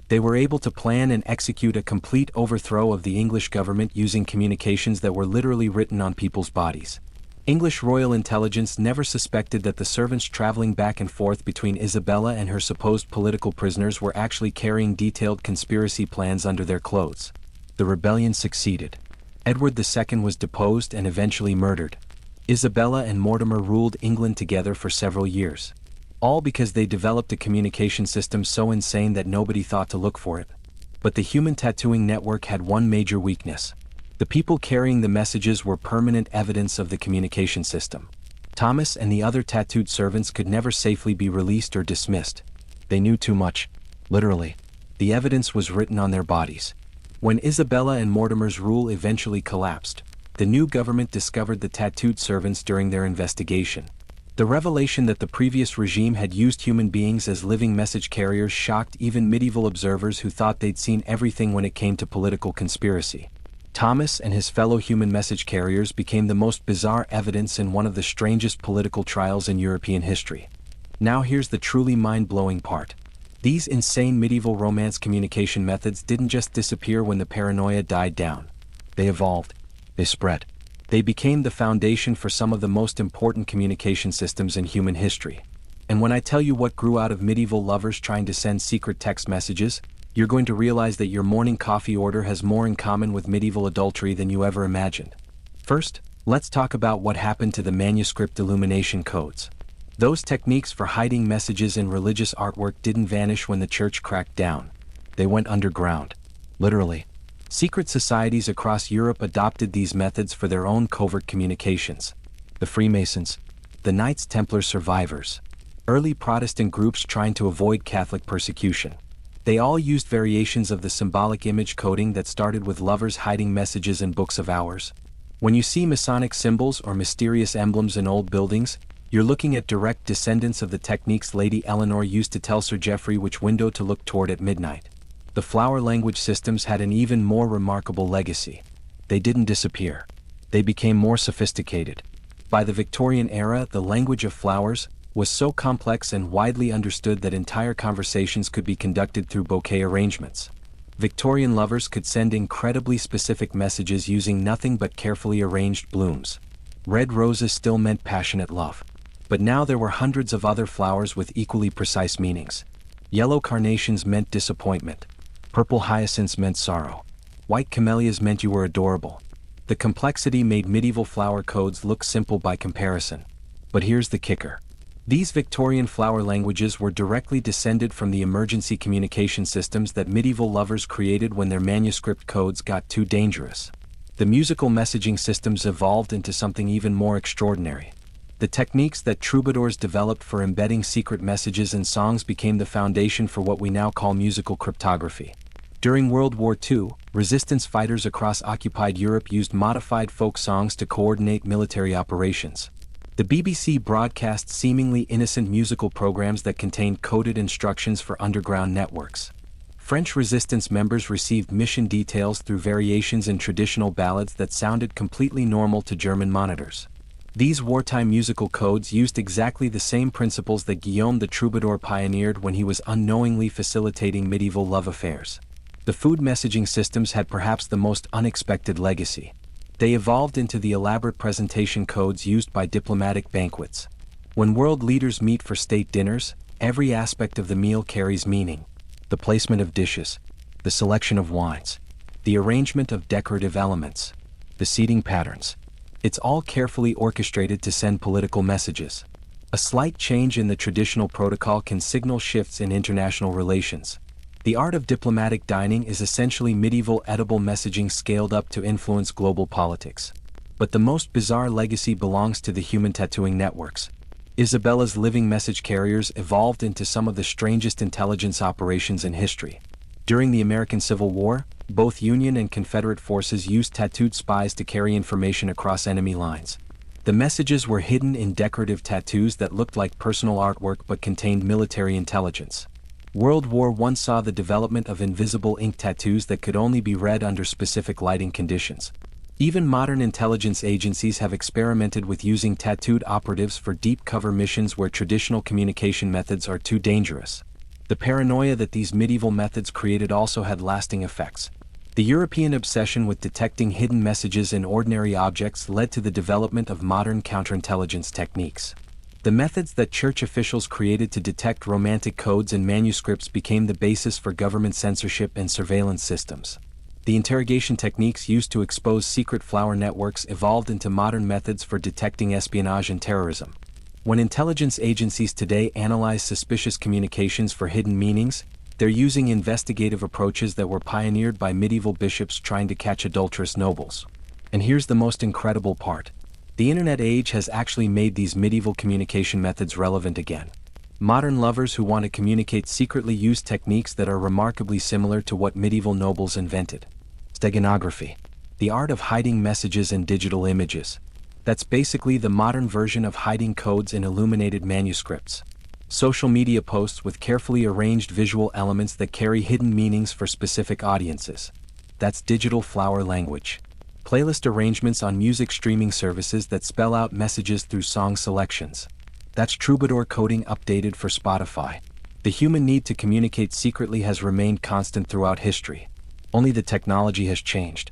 They were able to plan and execute a complete overthrow of the English government using communications that were literally written on people's bodies. English royal intelligence never suspected that the servants traveling back and forth between Isabella and her supposed political prisoners were actually carrying detailed conspiracy plans under their clothes. The rebellion succeeded. Edward II was deposed and eventually murdered. Isabella and Mortimer ruled England together for several years. All because they developed a communication system so insane that nobody thought to look for it. But the human tattooing network had one major weakness. The people carrying the messages were permanent evidence of the communication system. Thomas and the other tattooed servants could never safely be released or dismissed. They knew too much. Literally. The evidence was written on their bodies. When Isabella and Mortimer's rule eventually collapsed, the new government discovered the tattooed servants during their investigation. The revelation that the previous regime had used human beings as living message carriers shocked even medieval observers who thought they'd seen everything when it came to political conspiracy. Thomas and his fellow human message carriers became the most bizarre evidence in one of the strangest political trials in European history. Now here's the truly mind-blowing part. These insane medieval Romance communication methods didn't just disappear when the paranoia died down. They evolved. They spread. They became the foundation for some of the most important communication systems in human history. And when I tell you what grew out of medieval lovers trying to send secret text messages, you're going to realize that your morning coffee order has more in common with medieval adultery than you ever imagined. First, let's talk about what happened to the manuscript illumination codes. Those techniques for hiding messages in religious artwork didn't vanish when the church cracked down. They went underground. Literally. Secret societies across Europe adopted these methods for their own covert communications. The Freemasons, the Knights Templar survivors, early Protestant groups trying to avoid Catholic persecution. They all used variations of the symbolic image coding that started with lovers hiding messages in books of hours. When you see Masonic symbols or mysterious emblems in old buildings, you're looking at direct descendants of the techniques Lady Eleanor used to tell Sir Geoffrey which window to look toward at midnight. The flower language systems had an even more remarkable legacy. They didn't disappear. They became more sophisticated. By the Victorian era, the language of flowers was so complex and widely understood that entire conversations could be conducted through bouquet arrangements. Victorian lovers could send incredibly specific messages using nothing but carefully arranged blooms. Red roses still meant passionate love. But now there were hundreds of other flowers with equally precise meanings. Yellow carnations meant disappointment. Purple hyacinths meant sorrow. White camellias meant you were adorable. The complexity made medieval flower codes look simple by comparison. But here's the kicker. These Victorian flower languages were directly descended from the emergency communication systems that medieval lovers created when their manuscript codes got too dangerous. The musical messaging systems evolved into something even more extraordinary. The techniques that troubadours developed for embedding secret messages in songs became the foundation for what we now call musical cryptography. During World War II, resistance fighters across occupied Europe used modified folk songs to coordinate military operations. The BBC broadcast seemingly innocent musical programs that contained coded instructions for underground networks. French resistance members received mission details through variations in traditional ballads that sounded completely normal to German monitors. These wartime musical codes used exactly the same principles that Guillaume the Troubadour pioneered when he was unknowingly facilitating medieval love affairs. The food messaging systems had perhaps the most unexpected legacy. They evolved into the elaborate presentation codes used by diplomatic banquets. When world leaders meet for state dinners, every aspect of the meal carries meaning. The placement of dishes, the selection of wines, the arrangement of decorative elements, the seating patterns. It's all carefully orchestrated to send political messages. A slight change in the traditional protocol can signal shifts in international relations. The art of diplomatic dining is essentially medieval edible messaging scaled up to influence global politics. But the most bizarre legacy belongs to the human tattooing networks. Isabella's living message carriers evolved into some of the strangest intelligence operations in history. During the American Civil War, both Union and Confederate forces used tattooed spies to carry information across enemy lines. The messages were hidden in decorative tattoos that looked like personal artwork but contained military intelligence. World War I saw the development of invisible ink tattoos that could only be read under specific lighting conditions. Even modern intelligence agencies have experimented with using tattooed operatives for deep cover missions where traditional communication methods are too dangerous. The paranoia that these medieval methods created also had lasting effects. The European obsession with detecting hidden messages in ordinary objects led to the development of modern counterintelligence techniques. The methods that church officials created to detect romantic codes in manuscripts became the basis for government censorship and surveillance systems. The interrogation techniques used to expose secret flower networks evolved into modern methods for detecting espionage and terrorism. When intelligence agencies today analyze suspicious communications for hidden meanings, they're using investigative approaches that were pioneered by medieval bishops trying to catch adulterous nobles. And here's the most incredible part. The internet age has actually made these medieval communication methods relevant again. Modern lovers who want to communicate secretly use techniques that are remarkably similar to what medieval nobles invented. Steganography. The art of hiding messages in digital images. That's basically the modern version of hiding codes in illuminated manuscripts. Social media posts with carefully arranged visual elements that carry hidden meanings for specific audiences. That's digital flower language. Playlist arrangements on music streaming services that spell out messages through song selections. That's troubadour coding updated for Spotify. The human need to communicate secretly has remained constant throughout history. Only the technology has changed.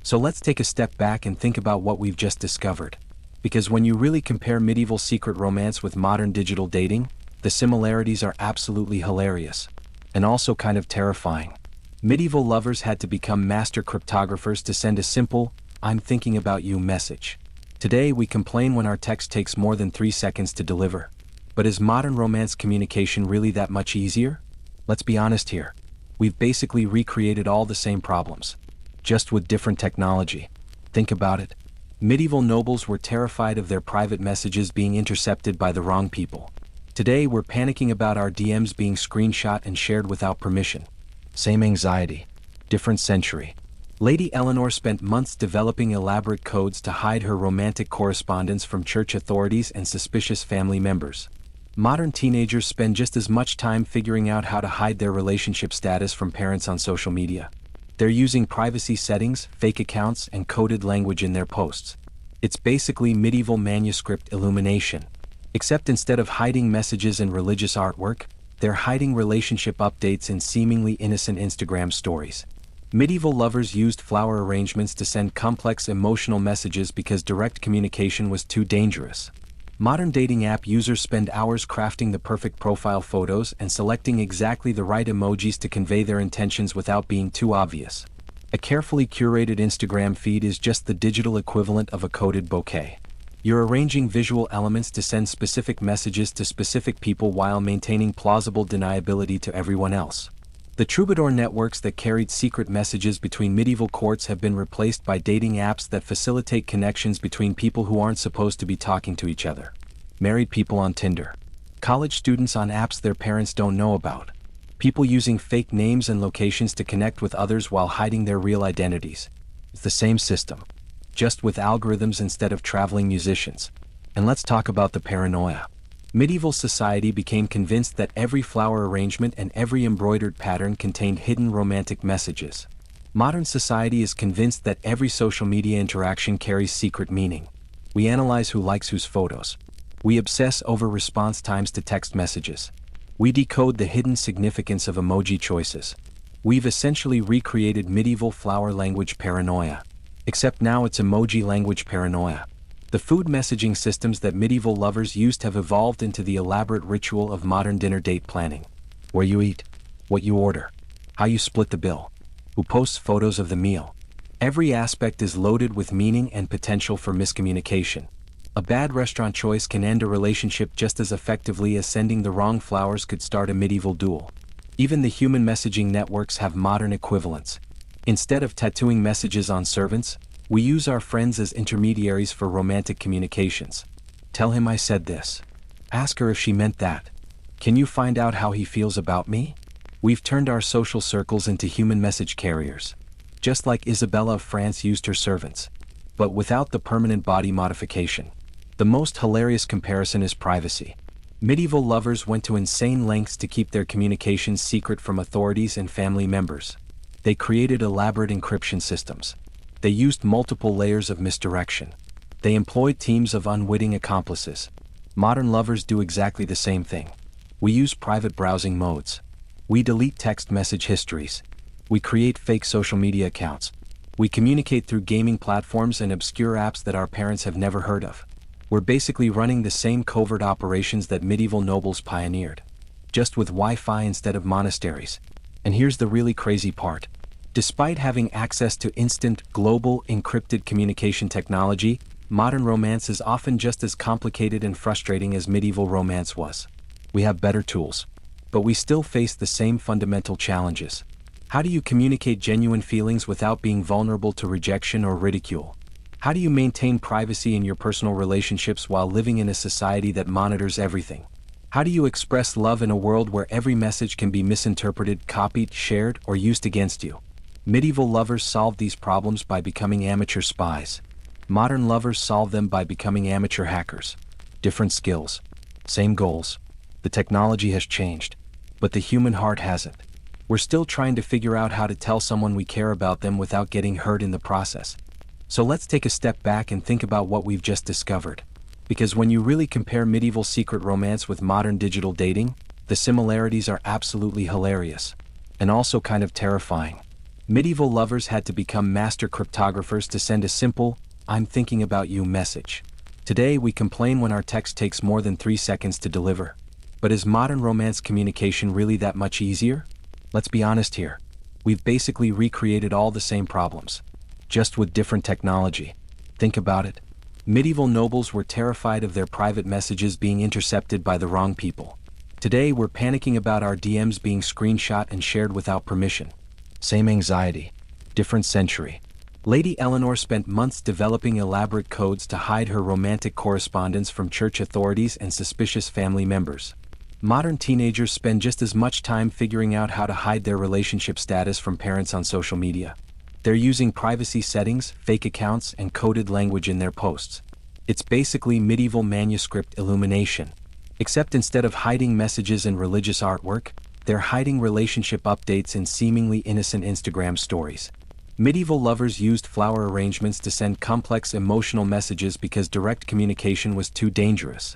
So let's take a step back and think about what we've just discovered. Because when you really compare medieval secret romance with modern digital dating, the similarities are absolutely hilarious. And also kind of terrifying. Medieval lovers had to become master cryptographers to send a simple, "I'm thinking about you" message. Today we complain when our text takes more than 3 seconds to deliver. But is modern romance communication really that much easier? Let's be honest here. We've basically recreated all the same problems, just with different technology. Think about it. Medieval nobles were terrified of their private messages being intercepted by the wrong people. Today we're panicking about our DMs being screenshot and shared without permission. Same anxiety, different century. Lady Eleanor spent months developing elaborate codes to hide her romantic correspondence from church authorities and suspicious family members. Modern teenagers spend just as much time figuring out how to hide their relationship status from parents on social media. They're using privacy settings, fake accounts, and coded language in their posts. It's basically medieval manuscript illumination. Except instead of hiding messages in religious artwork, they're hiding relationship updates in seemingly innocent Instagram stories. Medieval lovers used flower arrangements to send complex emotional messages because direct communication was too dangerous. Modern dating app users spend hours crafting the perfect profile photos and selecting exactly the right emojis to convey their intentions without being too obvious. A carefully curated Instagram feed is just the digital equivalent of a coded bouquet. You're arranging visual elements to send specific messages to specific people while maintaining plausible deniability to everyone else. The troubadour networks that carried secret messages between medieval courts have been replaced by dating apps that facilitate connections between people who aren't supposed to be talking to each other. Married people on Tinder. College students on apps their parents don't know about. People using fake names and locations to connect with others while hiding their real identities. It's the same system, just with algorithms instead of traveling musicians. And let's talk about the paranoia. Medieval society became convinced that every flower arrangement and every embroidered pattern contained hidden romantic messages. Modern society is convinced that every social media interaction carries secret meaning. We analyze who likes whose photos. We obsess over response times to text messages. We decode the hidden significance of emoji choices. We've essentially recreated medieval flower language paranoia. Except now it's emoji language paranoia. The food messaging systems that medieval lovers used have evolved into the elaborate ritual of modern dinner date planning. Where you eat, what you order, how you split the bill, who posts photos of the meal. Every aspect is loaded with meaning and potential for miscommunication. A bad restaurant choice can end a relationship just as effectively as sending the wrong flowers could start a medieval duel. Even the human messaging networks have modern equivalents. Instead of tattooing messages on servants, we use our friends as intermediaries for romantic communications. Tell him I said this. Ask her if she meant that. Can you find out how he feels about me? We've turned our social circles into human message carriers. Just like Isabella of France used her servants. But without the permanent body modification. The most hilarious comparison is privacy. Medieval lovers went to insane lengths to keep their communications secret from authorities and family members. They created elaborate encryption systems. They used multiple layers of misdirection. They employed teams of unwitting accomplices. Modern lovers do exactly the same thing. We use private browsing modes. We delete text message histories. We create fake social media accounts. We communicate through gaming platforms and obscure apps that our parents have never heard of. We're basically running the same covert operations that medieval nobles pioneered, just with Wi-Fi instead of monasteries. And here's the really crazy part. Despite having access to instant, global, encrypted communication technology, modern romance is often just as complicated and frustrating as medieval romance was. We have better tools, but we still face the same fundamental challenges. How do you communicate genuine feelings without being vulnerable to rejection or ridicule? How do you maintain privacy in your personal relationships while living in a society that monitors everything? How do you express love in a world where every message can be misinterpreted, copied, shared, or used against you? Medieval lovers solved these problems by becoming amateur spies. Modern lovers solve them by becoming amateur hackers. Different skills, same goals. The technology has changed, but the human heart hasn't. We're still trying to figure out how to tell someone we care about them without getting hurt in the process. So let's take a step back and think about what we've just discovered. Because when you really compare medieval secret romance with modern digital dating, the similarities are absolutely hilarious. And also kind of terrifying. Medieval lovers had to become master cryptographers to send a simple, "I'm thinking about you" message. Today we complain when our text takes more than 3 seconds to deliver. But is modern romance communication really that much easier? Let's be honest here. We've basically recreated all the same problems, just with different technology. Think about it. Medieval nobles were terrified of their private messages being intercepted by the wrong people. Today we're panicking about our DMs being screenshot and shared without permission. Same anxiety, different century. Lady Eleanor spent months developing elaborate codes to hide her romantic correspondence from church authorities and suspicious family members. Modern teenagers spend just as much time figuring out how to hide their relationship status from parents on social media. They're using privacy settings, fake accounts, and coded language in their posts. It's basically medieval manuscript illumination. Except instead of hiding messages and religious artwork, they're hiding relationship updates in seemingly innocent Instagram stories. Medieval lovers used flower arrangements to send complex emotional messages because direct communication was too dangerous.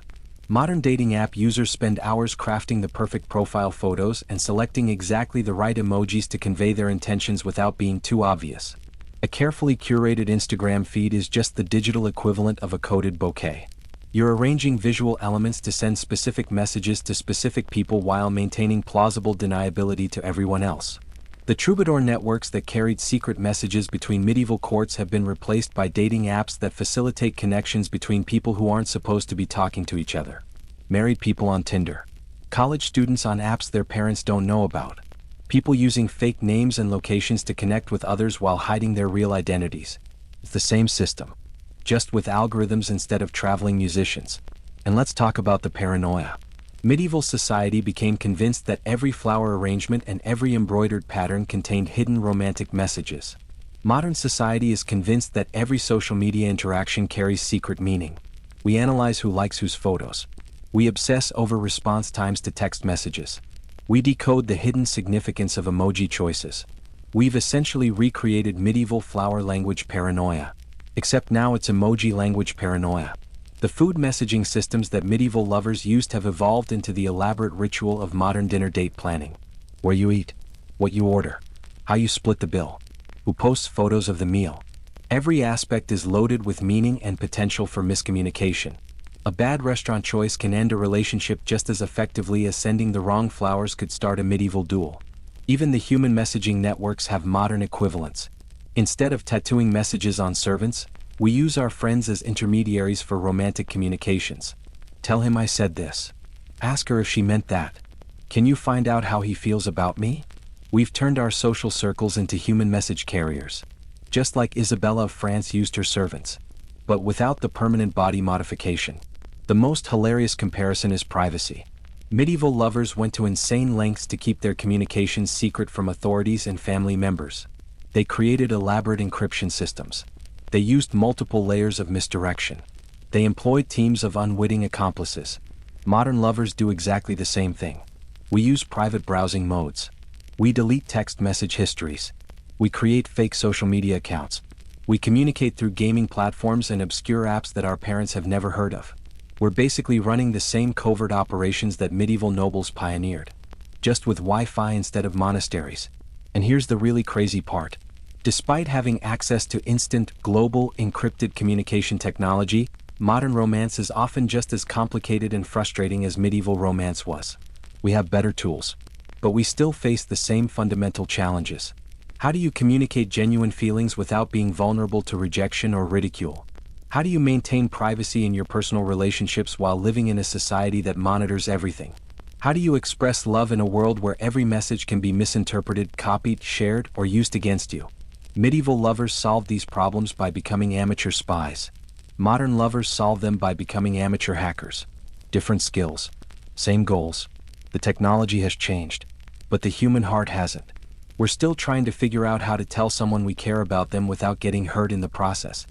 Modern dating app users spend hours crafting the perfect profile photos and selecting exactly the right emojis to convey their intentions without being too obvious. A carefully curated Instagram feed is just the digital equivalent of a coded bouquet. You're arranging visual elements to send specific messages to specific people while maintaining plausible deniability to everyone else. The troubadour networks that carried secret messages between medieval courts have been replaced by dating apps that facilitate connections between people who aren't supposed to be talking to each other. Married people on Tinder. College students on apps their parents don't know about. People using fake names and locations to connect with others while hiding their real identities. It's the same system, just with algorithms instead of traveling musicians. And let's talk about the paranoia. Medieval society became convinced that every flower arrangement and every embroidered pattern contained hidden romantic messages. Modern society is convinced that every social media interaction carries secret meaning. We analyze who likes whose photos. We obsess over response times to text messages. We decode the hidden significance of emoji choices. We've essentially recreated medieval flower language paranoia. Except now it's emoji language paranoia. The food messaging systems that medieval lovers used have evolved into the elaborate ritual of modern dinner date planning. Where you eat, what you order, how you split the bill, who posts photos of the meal. Every aspect is loaded with meaning and potential for miscommunication. A bad restaurant choice can end a relationship just as effectively as sending the wrong flowers could start a medieval duel. Even the human messaging networks have modern equivalents. Instead of tattooing messages on servants, we use our friends as intermediaries for romantic communications. Tell him I said this. Ask her if she meant that. Can you find out how he feels about me? We've turned our social circles into human message carriers. Just like Isabella of France used her servants. But without the permanent body modification. The most hilarious comparison is privacy. Medieval lovers went to insane lengths to keep their communications secret from authorities and family members. They created elaborate encryption systems. They used multiple layers of misdirection. They employed teams of unwitting accomplices. Modern lovers do exactly the same thing. We use private browsing modes. We delete text message histories. We create fake social media accounts. We communicate through gaming platforms and obscure apps that our parents have never heard of. We're basically running the same covert operations that medieval nobles pioneered, just with Wi-Fi instead of monasteries. And here's the really crazy part. Despite having access to instant, global, encrypted communication technology, modern romance is often just as complicated and frustrating as medieval romance was. We have better tools, but we still face the same fundamental challenges. How do you communicate genuine feelings without being vulnerable to rejection or ridicule? How do you maintain privacy in your personal relationships while living in a society that monitors everything? How do you express love in a world where every message can be misinterpreted, copied, shared, or used against you? Medieval lovers solved these problems by becoming amateur spies. Modern lovers solve them by becoming amateur hackers. Different skills, same goals. The technology has changed, but the human heart hasn't. We're still trying to figure out how to tell someone we care about them without getting hurt in the process.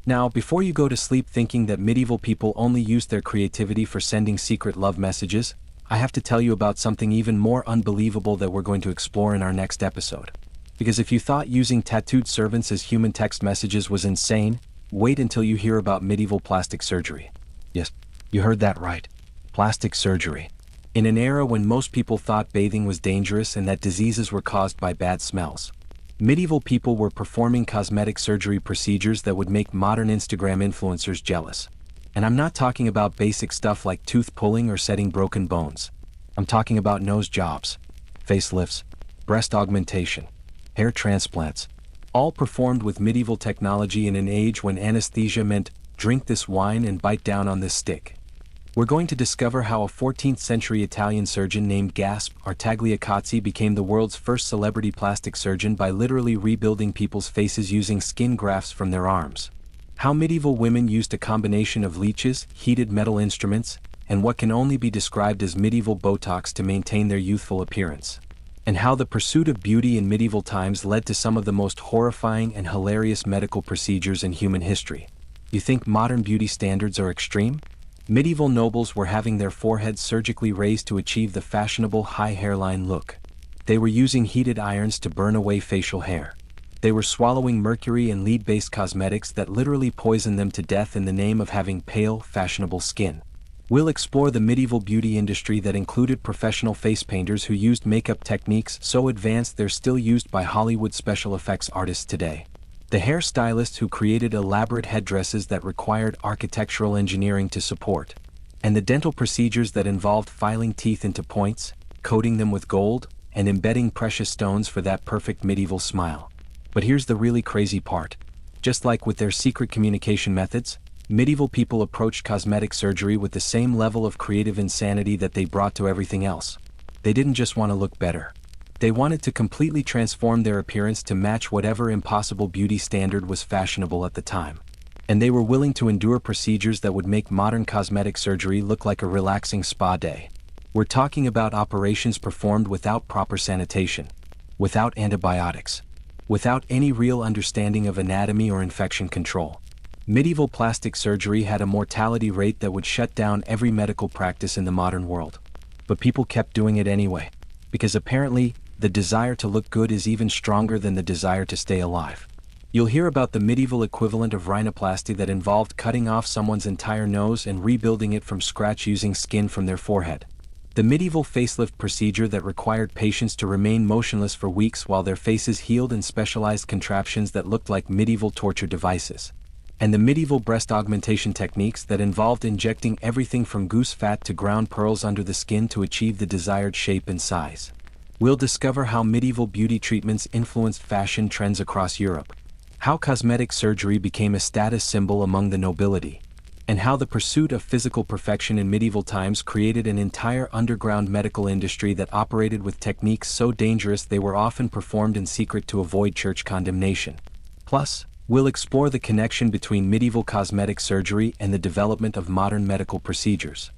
Now, before you go to sleep thinking that medieval people only used their creativity for sending secret love messages, I have to tell you about something even more unbelievable that we're going to explore in our next episode. Because if you thought using tattooed servants as human text messages was insane, wait until you hear about medieval plastic surgery. Yes, you heard that right. Plastic surgery. In an era when most people thought bathing was dangerous and that diseases were caused by bad smells, medieval people were performing cosmetic surgery procedures that would make modern Instagram influencers jealous. And I'm not talking about basic stuff like tooth pulling or setting broken bones. I'm talking about nose jobs, facelifts, breast augmentation, hair transplants, all performed with medieval technology in an age when anesthesia meant drink this wine and bite down on this stick. We're going to discover how a 14th century Italian surgeon named Tagliacozzi became the world's first celebrity plastic surgeon by literally rebuilding people's faces using skin grafts from their arms. How medieval women used a combination of leeches, heated metal instruments, and what can only be described as medieval Botox to maintain their youthful appearance. And how the pursuit of beauty in medieval times led to some of the most horrifying and hilarious medical procedures in human history. You think modern beauty standards are extreme? Medieval nobles were having their foreheads surgically raised to achieve the fashionable high hairline look. They were using heated irons to burn away facial hair. They were swallowing mercury and lead-based cosmetics that literally poisoned them to death in the name of having pale, fashionable skin. We'll explore the medieval beauty industry that included professional face painters who used makeup techniques so advanced they're still used by Hollywood special effects artists today. The hairstylists who created elaborate headdresses that required architectural engineering to support. And the dental procedures that involved filing teeth into points, coating them with gold, and embedding precious stones for that perfect medieval smile. But here's the really crazy part. Just like with their secret communication methods, medieval people approached cosmetic surgery with the same level of creative insanity that they brought to everything else. They didn't just want to look better. They wanted to completely transform their appearance to match whatever impossible beauty standard was fashionable at the time. And they were willing to endure procedures that would make modern cosmetic surgery look like a relaxing spa day. We're talking about operations performed without proper sanitation, without antibiotics, without any real understanding of anatomy or infection control. Medieval plastic surgery had a mortality rate that would shut down every medical practice in the modern world. But people kept doing it anyway, because apparently, the desire to look good is even stronger than the desire to stay alive. You'll hear about the medieval equivalent of rhinoplasty that involved cutting off someone's entire nose and rebuilding it from scratch using skin from their forehead. The medieval facelift procedure that required patients to remain motionless for weeks while their faces healed in specialized contraptions that looked like medieval torture devices. And the medieval breast augmentation techniques that involved injecting everything from goose fat to ground pearls under the skin to achieve the desired shape and size. We'll discover how medieval beauty treatments influenced fashion trends across Europe, how cosmetic surgery became a status symbol among the nobility, and how the pursuit of physical perfection in medieval times created an entire underground medical industry that operated with techniques so dangerous they were often performed in secret to avoid church condemnation. Plus, we'll explore the connection between medieval cosmetic surgery and the development of modern medical procedures.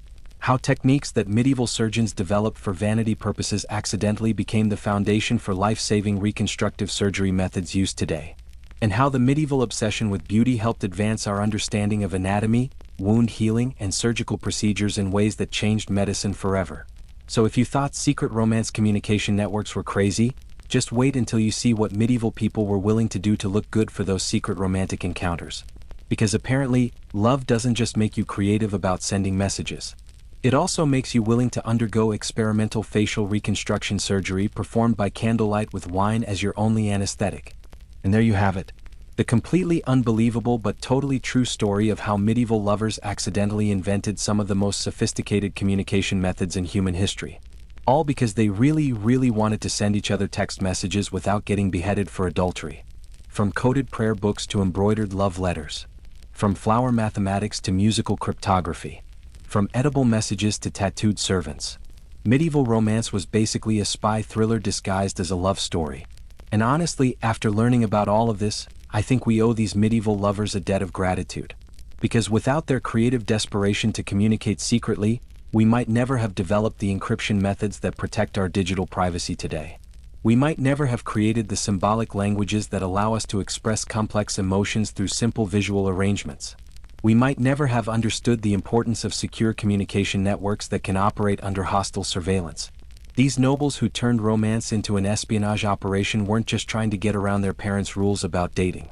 How techniques that medieval surgeons developed for vanity purposes accidentally became the foundation for life-saving reconstructive surgery methods used today. And how the medieval obsession with beauty helped advance our understanding of anatomy, wound healing, and surgical procedures in ways that changed medicine forever. So if you thought secret romance communication networks were crazy, just wait until you see what medieval people were willing to do to look good for those secret romantic encounters. Because apparently, love doesn't just make you creative about sending messages. It also makes you willing to undergo experimental facial reconstruction surgery performed by candlelight with wine as your only anesthetic. And there you have it. The completely unbelievable but totally true story of how medieval lovers accidentally invented some of the most sophisticated communication methods in human history. All because they really wanted to send each other text messages without getting beheaded for adultery. From coded prayer books to embroidered love letters. From flower mathematics to musical cryptography. From edible messages to tattooed servants. Medieval romance was basically a spy thriller disguised as a love story. And honestly, after learning about all of this, I think we owe these medieval lovers a debt of gratitude. Because without their creative desperation to communicate secretly, we might never have developed the encryption methods that protect our digital privacy today. We might never have created the symbolic languages that allow us to express complex emotions through simple visual arrangements. We might never have understood the importance of secure communication networks that can operate under hostile surveillance. These nobles who turned romance into an espionage operation weren't just trying to get around their parents' rules about dating.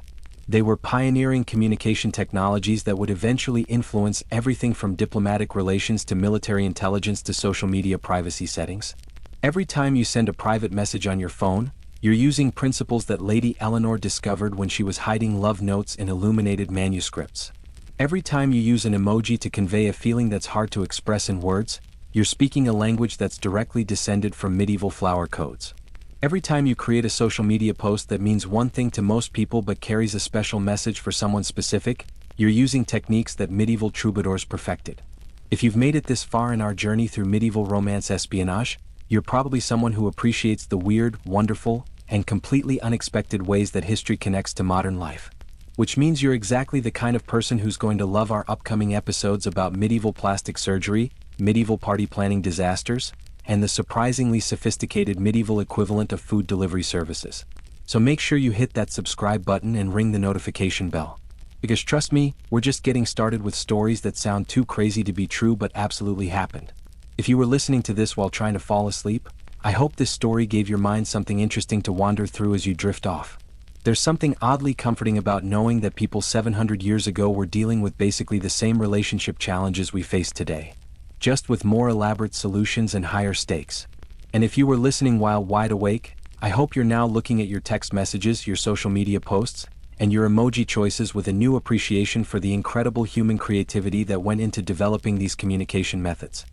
They were pioneering communication technologies that would eventually influence everything from diplomatic relations to military intelligence to social media privacy settings. Every time you send a private message on your phone, you're using principles that Lady Eleanor discovered when she was hiding love notes in illuminated manuscripts. Every time you use an emoji to convey a feeling that's hard to express in words, you're speaking a language that's directly descended from medieval flower codes. Every time you create a social media post that means one thing to most people but carries a special message for someone specific, you're using techniques that medieval troubadours perfected. If you've made it this far in our journey through medieval romance espionage, you're probably someone who appreciates the weird, wonderful, and completely unexpected ways that history connects to modern life. Which means you're exactly the kind of person who's going to love our upcoming episodes about medieval plastic surgery, medieval party planning disasters, and the surprisingly sophisticated medieval equivalent of food delivery services. So make sure you hit that subscribe button and ring the notification bell. Because trust me, we're just getting started with stories that sound too crazy to be true but absolutely happened. If you were listening to this while trying to fall asleep, I hope this story gave your mind something interesting to wander through as you drift off. There's something oddly comforting about knowing that people 700 years ago were dealing with basically the same relationship challenges we face today, just with more elaborate solutions and higher stakes. And if you were listening while wide awake, I hope you're now looking at your text messages, your social media posts, and your emoji choices with a new appreciation for the incredible human creativity that went into developing these communication methods.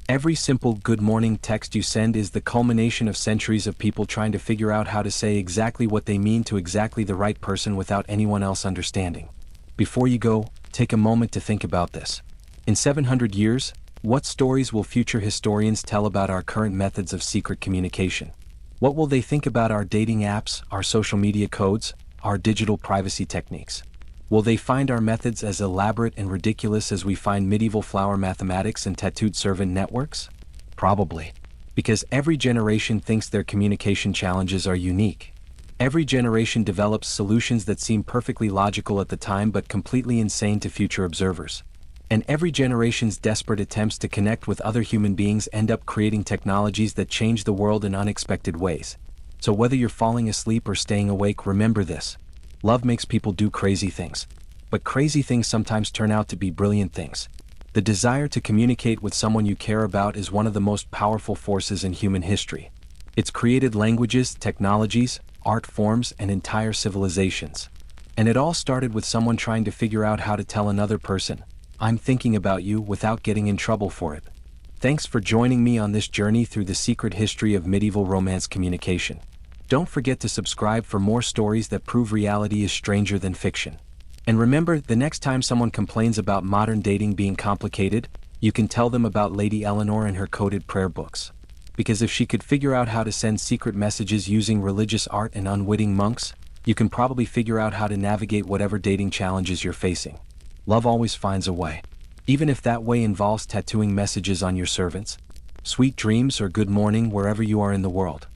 Every simple good morning text you send is the culmination of centuries of people trying to figure out how to say exactly what they mean to exactly the right person without anyone else understanding. Before you go, take a moment to think about this. In 700 years, what stories will future historians tell about our current methods of secret communication? What will they think about our dating apps, our social media codes, our digital privacy techniques? Will they find our methods as elaborate and ridiculous as we find medieval flower mathematics and tattooed servant networks? Probably. Because every generation thinks their communication challenges are unique. Every generation develops solutions that seem perfectly logical at the time but completely insane to future observers. And every generation's desperate attempts to connect with other human beings end up creating technologies that change the world in unexpected ways. So whether you're falling asleep or staying awake, remember this. Love makes people do crazy things. But crazy things sometimes turn out to be brilliant things. The desire to communicate with someone you care about is one of the most powerful forces in human history. It's created languages, technologies, art forms, and entire civilizations. And it all started with someone trying to figure out how to tell another person, "I'm thinking about you," without getting in trouble for it. Thanks for joining me on this journey through the secret history of medieval romance communication. Don't forget to subscribe for more stories that prove reality is stranger than fiction. And remember, the next time someone complains about modern dating being complicated, you can tell them about Lady Eleanor and her coded prayer books. Because if she could figure out how to send secret messages using religious art and unwitting monks, you can probably figure out how to navigate whatever dating challenges you're facing. Love always finds a way. Even if that way involves tattooing messages on your servants. Sweet dreams or good morning wherever you are in the world.